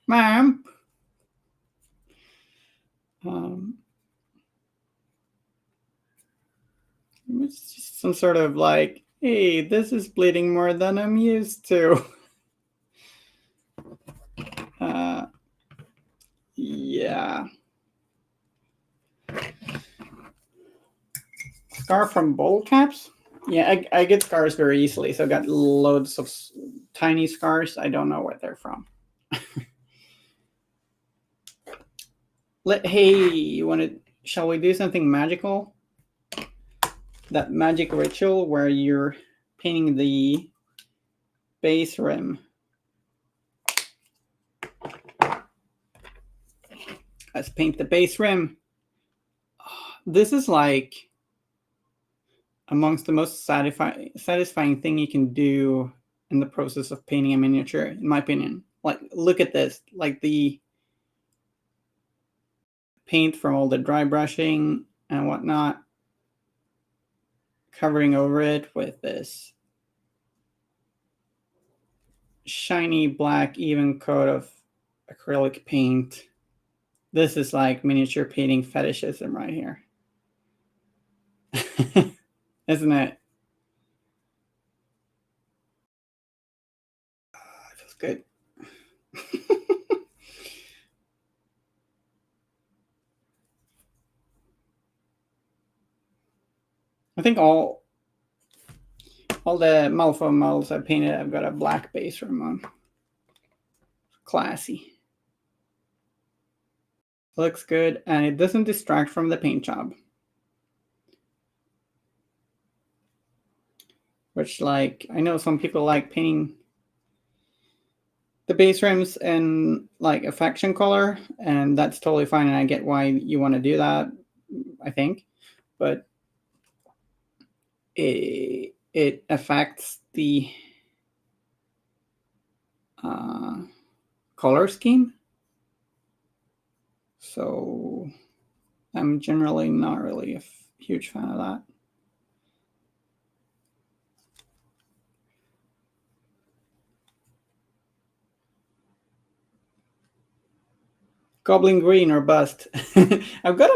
Mom. It's just some sort of like, hey, this is bleeding more than I'm used to. Yeah. Scar from bowl caps? Yeah, I get scars very easily. So I got loads of tiny scars. I don't know where they're from. Hey, shall we do something magical? That magic ritual where you're painting the base rim. Let's paint the base rim. This is like amongst the most satisfying thing you can do in the process of painting a miniature, in my opinion. Like, look at this. Like the paint from all the dry brushing and whatnot, covering over it with this shiny black even coat of acrylic paint. This is like miniature painting fetishism right here. Isn't it? It feels good. I think all the Malifaux models I painted, I've got a black base rim on. Classy. Looks good, and it doesn't distract from the paint job. Which, like, I know some people like painting the base rims in like a faction color, and that's totally fine, and I get why you want to do that, I think. But it affects the color scheme. So I'm generally not really a huge fan of that. Goblin green or bust. I've got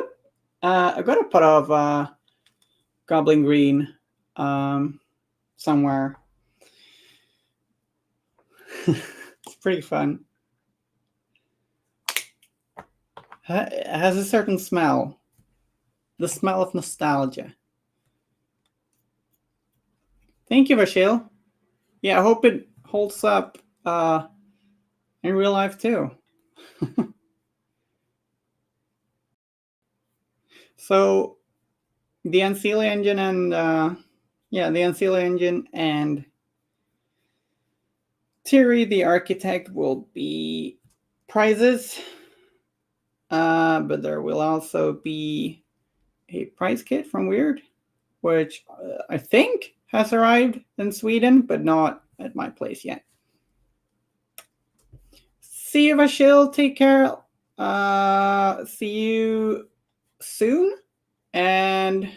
a pot of goblin green somewhere. It's pretty fun. It has a certain smell. The smell of nostalgia. Thank you, Vashil. Yeah, I hope it holds up in real life too. So the Unseelie Engine and the Unseelie Engine and Thierry the Architect will be prizes, but there will also be a prize kit from Weird, which I think has arrived in Sweden, but not at my place yet. See you, Vashil. Take care. See you soon, and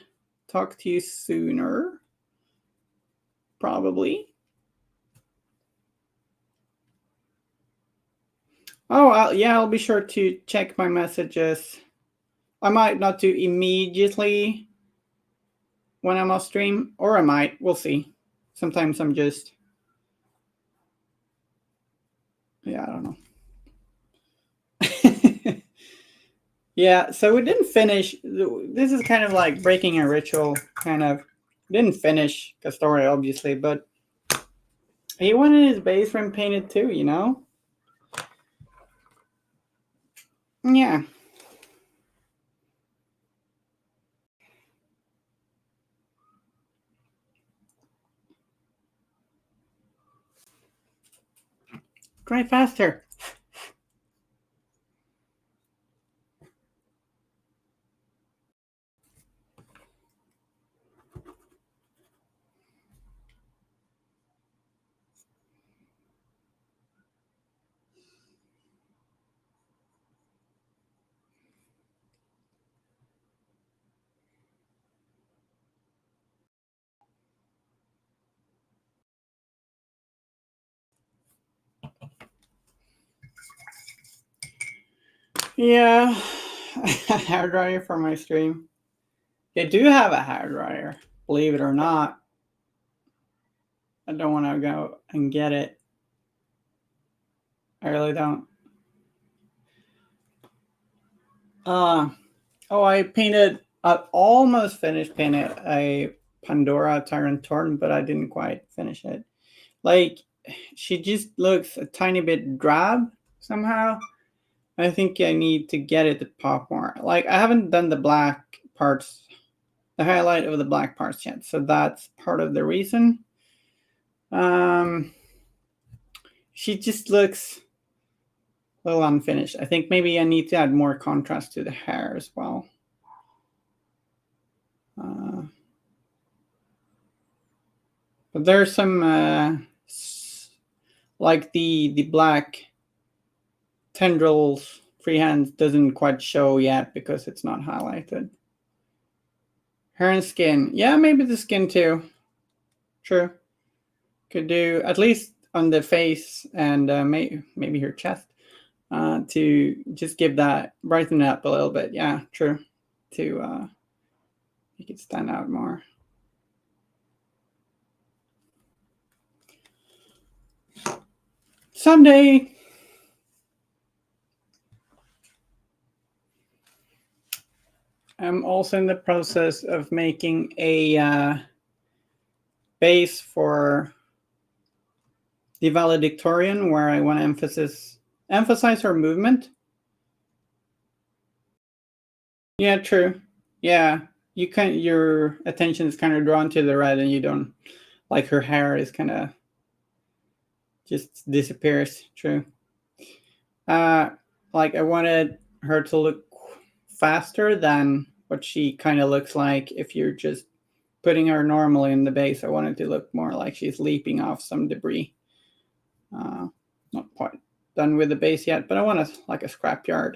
talk to you sooner, probably. Oh, I'll be sure to check my messages. I might not do immediately when I'm off stream, or I might. We'll see. Sometimes I'm just, I don't know. Yeah, so we didn't finish. This is kind of like breaking a ritual, kind of. Didn't finish the story, obviously, but he wanted his base frame painted too, you know? Yeah. Drive faster. Yeah. A hair dryer for my stream. They do have a hair dryer, believe it or not. I don't want to go and get it. I really don't. I painted. I almost finished painting a Pandora Tyrant Torn, but I didn't quite finish it. Like, she just looks a tiny bit drab somehow. I think I need to get it to pop more. Like, I haven't done the black parts, the highlight of the black parts yet, so that's part of the reason. She just looks a little unfinished. I think maybe I need to add more contrast to the hair as well. But there's some like the black tendrils freehand doesn't quite show yet because it's not highlighted. Hair and skin. Yeah, maybe the skin too. True. Could do at least on the face and maybe her chest to just give that, brighten it up a little bit. Yeah, true. To make it stand out more. Someday. I'm also in the process of making a base for the valedictorian where I want to emphasize her movement. Yeah, true. Yeah, your attention is kind of drawn to the red, and you don't like her hair is kind of just disappears. True. Like I wanted her to look faster than what she kind of looks like if you're just putting her normally in the base. I wanted to look more like she's leaping off some debris. Not quite done with the base yet, but I want like a scrapyard,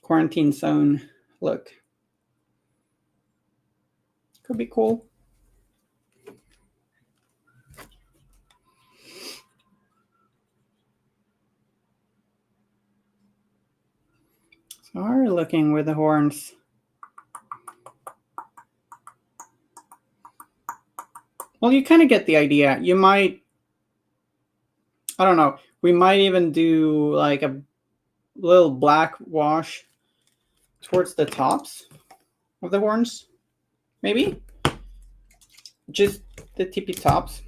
quarantine zone look. Could be cool. So how are we looking with the horns? Well, you kind of get the idea. You might, I don't know, we might even do like a little black wash towards the tops of the horns, maybe? Just the tippy tops.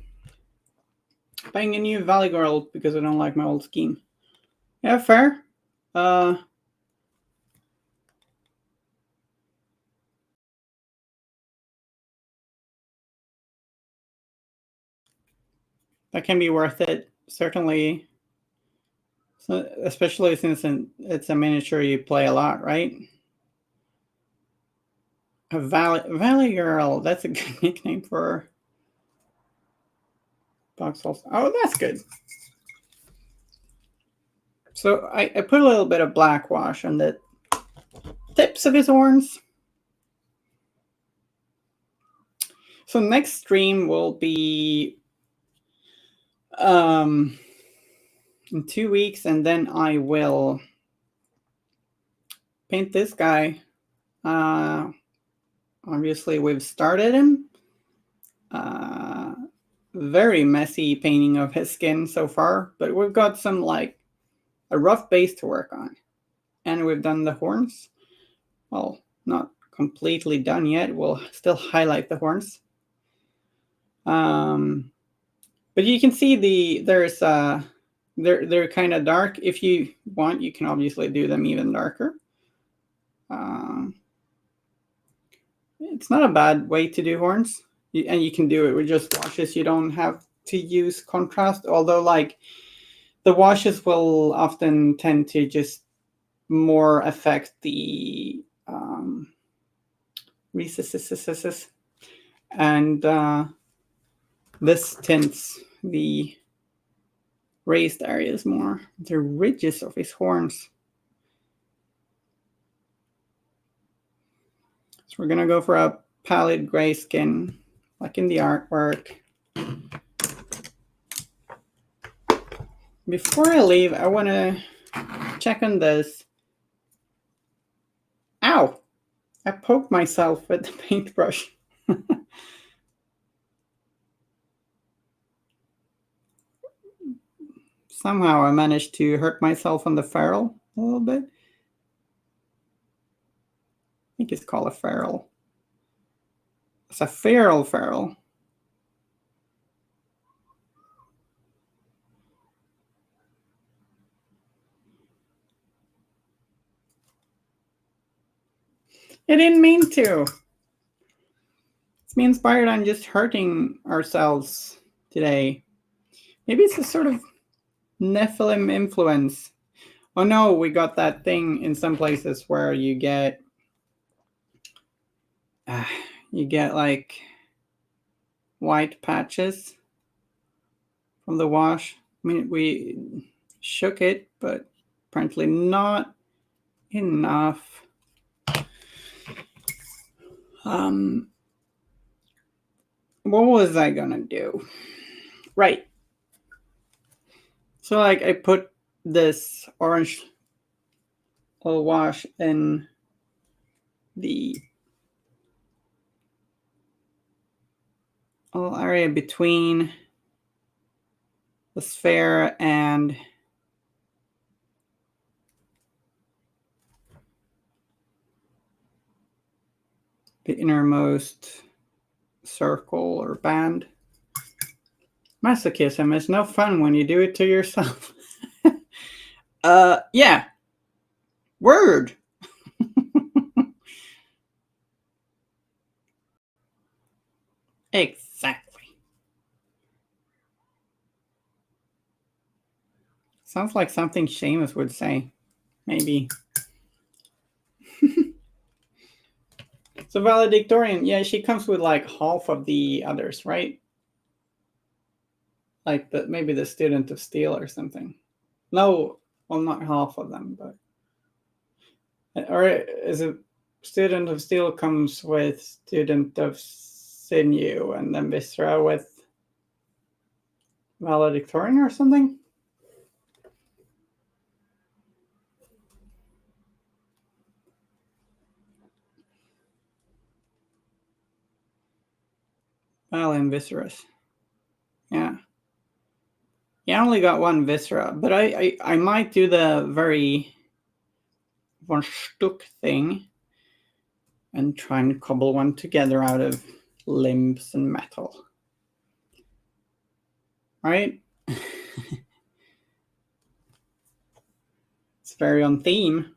Buying a new Valley Girl because I don't like my old scheme. Yeah, fair. That can be worth it, certainly. So, especially since it's a miniature you play a lot, right? A Valley Girl. That's a good nickname for box holes. Oh, that's good. So I put a little bit of black wash on the tips of his horns. So next stream will be in 2 weeks, and then I will paint this guy. Obviously, we've started him. Very messy painting of his skin so far, but we've got some like a rough base to work on. And we've done the horns. Well, not completely done yet. We'll still highlight the horns. But you can see there's they're kind of dark. If you want, you can obviously do them even darker. It's not a bad way to do horns, and you can do it with just washes. You don't have to use contrast, although like the washes will often tend to just more affect the recesses, and this tints the raised areas more, the ridges of his horns. So we're gonna go for a pallid gray skin, like in the artwork. Before I leave, I want to check on this. Ow! I poked myself with the paintbrush. Somehow I managed to hurt myself on the ferrule a little bit. I think it's called a ferrule. It's a ferrule. I didn't mean to. It's me inspired on just hurting ourselves today. Maybe it's a sort of Nephilim influence. Oh no, we got that thing in some places where you get like white patches from the wash. I mean, we shook it, but apparently not enough. What was I gonna do? Right. So like I put this orange wash in the little area between the sphere and the innermost circle or band. Masochism is no fun when you do it to yourself. Yeah. Word. Exactly. Sounds like something Seamus would say. Maybe. So valedictorian, yeah, she comes with like half of the others, right? Like maybe the student of steel or something. No, well, not half of them, but or is it student of steel comes with student of sinew and then viscera with valedictorian or something? Well, in Viscerous. Yeah. Yeah, I only got one Viscera, but I might do the very one Stuck thing and try and cobble one together out of limbs and metal. Right? It's very on theme.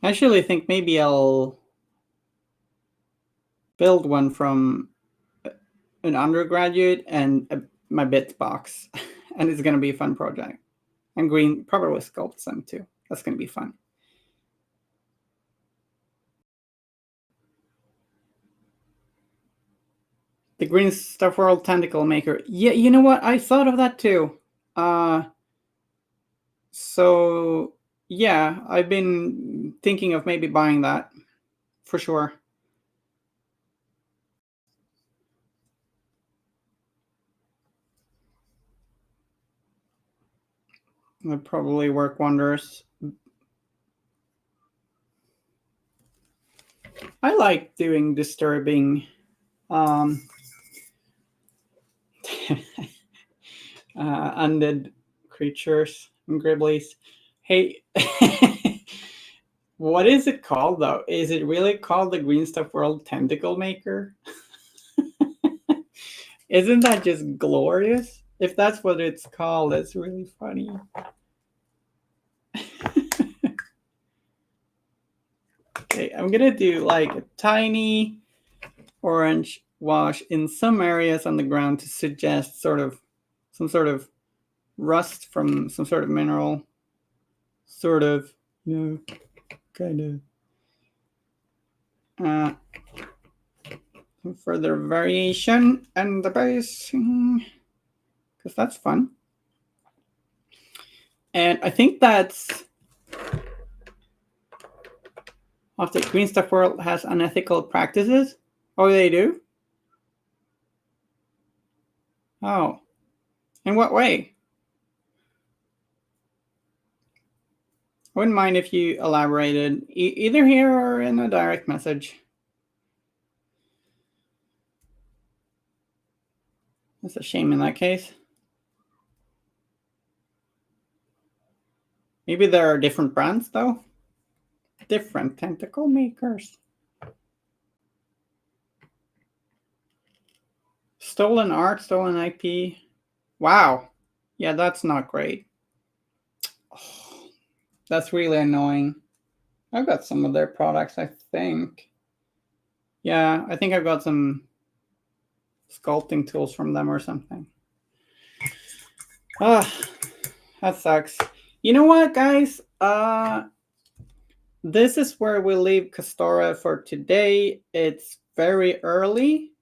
I actually think maybe I'll build one from an undergraduate and my bits box, and it's going to be a fun project. And green probably sculpt some too. That's going to be fun. The Green Stuff World Tentacle Maker. Yeah, you know what? I thought of that too. So yeah, I've been thinking of maybe buying that for sure. It would probably work wonders. I like doing disturbing undead creatures and gribblies. Hey, what is it called though? Is it really called the Green Stuff World Tentacle Maker? Isn't that just glorious? If that's what it's called, it's really funny. Okay, I'm gonna do like a tiny orange wash in some areas on the ground to suggest some sort of rust from some sort of mineral. Sort of, kind of. Some further variation and the base, because that's fun. And I think that's after Green Stuff World has unethical practices. Oh, they do? Oh. In what way? I wouldn't mind if you elaborated either here or in a direct message. That's a shame in that case. Maybe there are different brands, though. Different tentacle makers. Stolen art, stolen IP. Wow. Yeah, that's not great. Oh, that's really annoying. I've got some of their products, I think. Yeah, I think I've got some sculpting tools from them or something. Ah, that sucks. You know what, guys? This is where we leave Castora for today. It's very early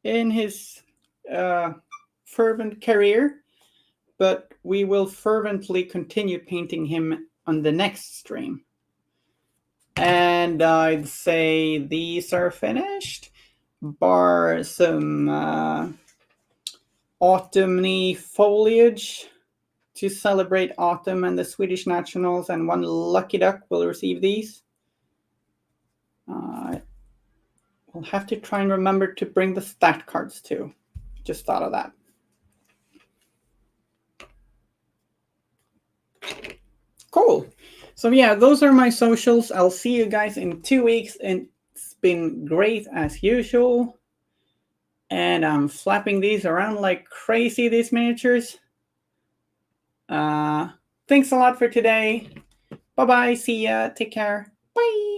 in his fervent career, but we will fervently continue painting him on the next stream. And I'd say these are finished, bar some autumny foliage to celebrate autumn and the Swedish nationals, and one lucky duck will receive these. We'll have to try and remember to bring the stat cards too. Just thought of that. Cool. So yeah, those are my socials. I'll see you guys in 2 weeks, and it's been great as usual. And I'm flapping these around like crazy, these miniatures. Thanks a lot for today. Bye-bye. See ya. Take care. Bye.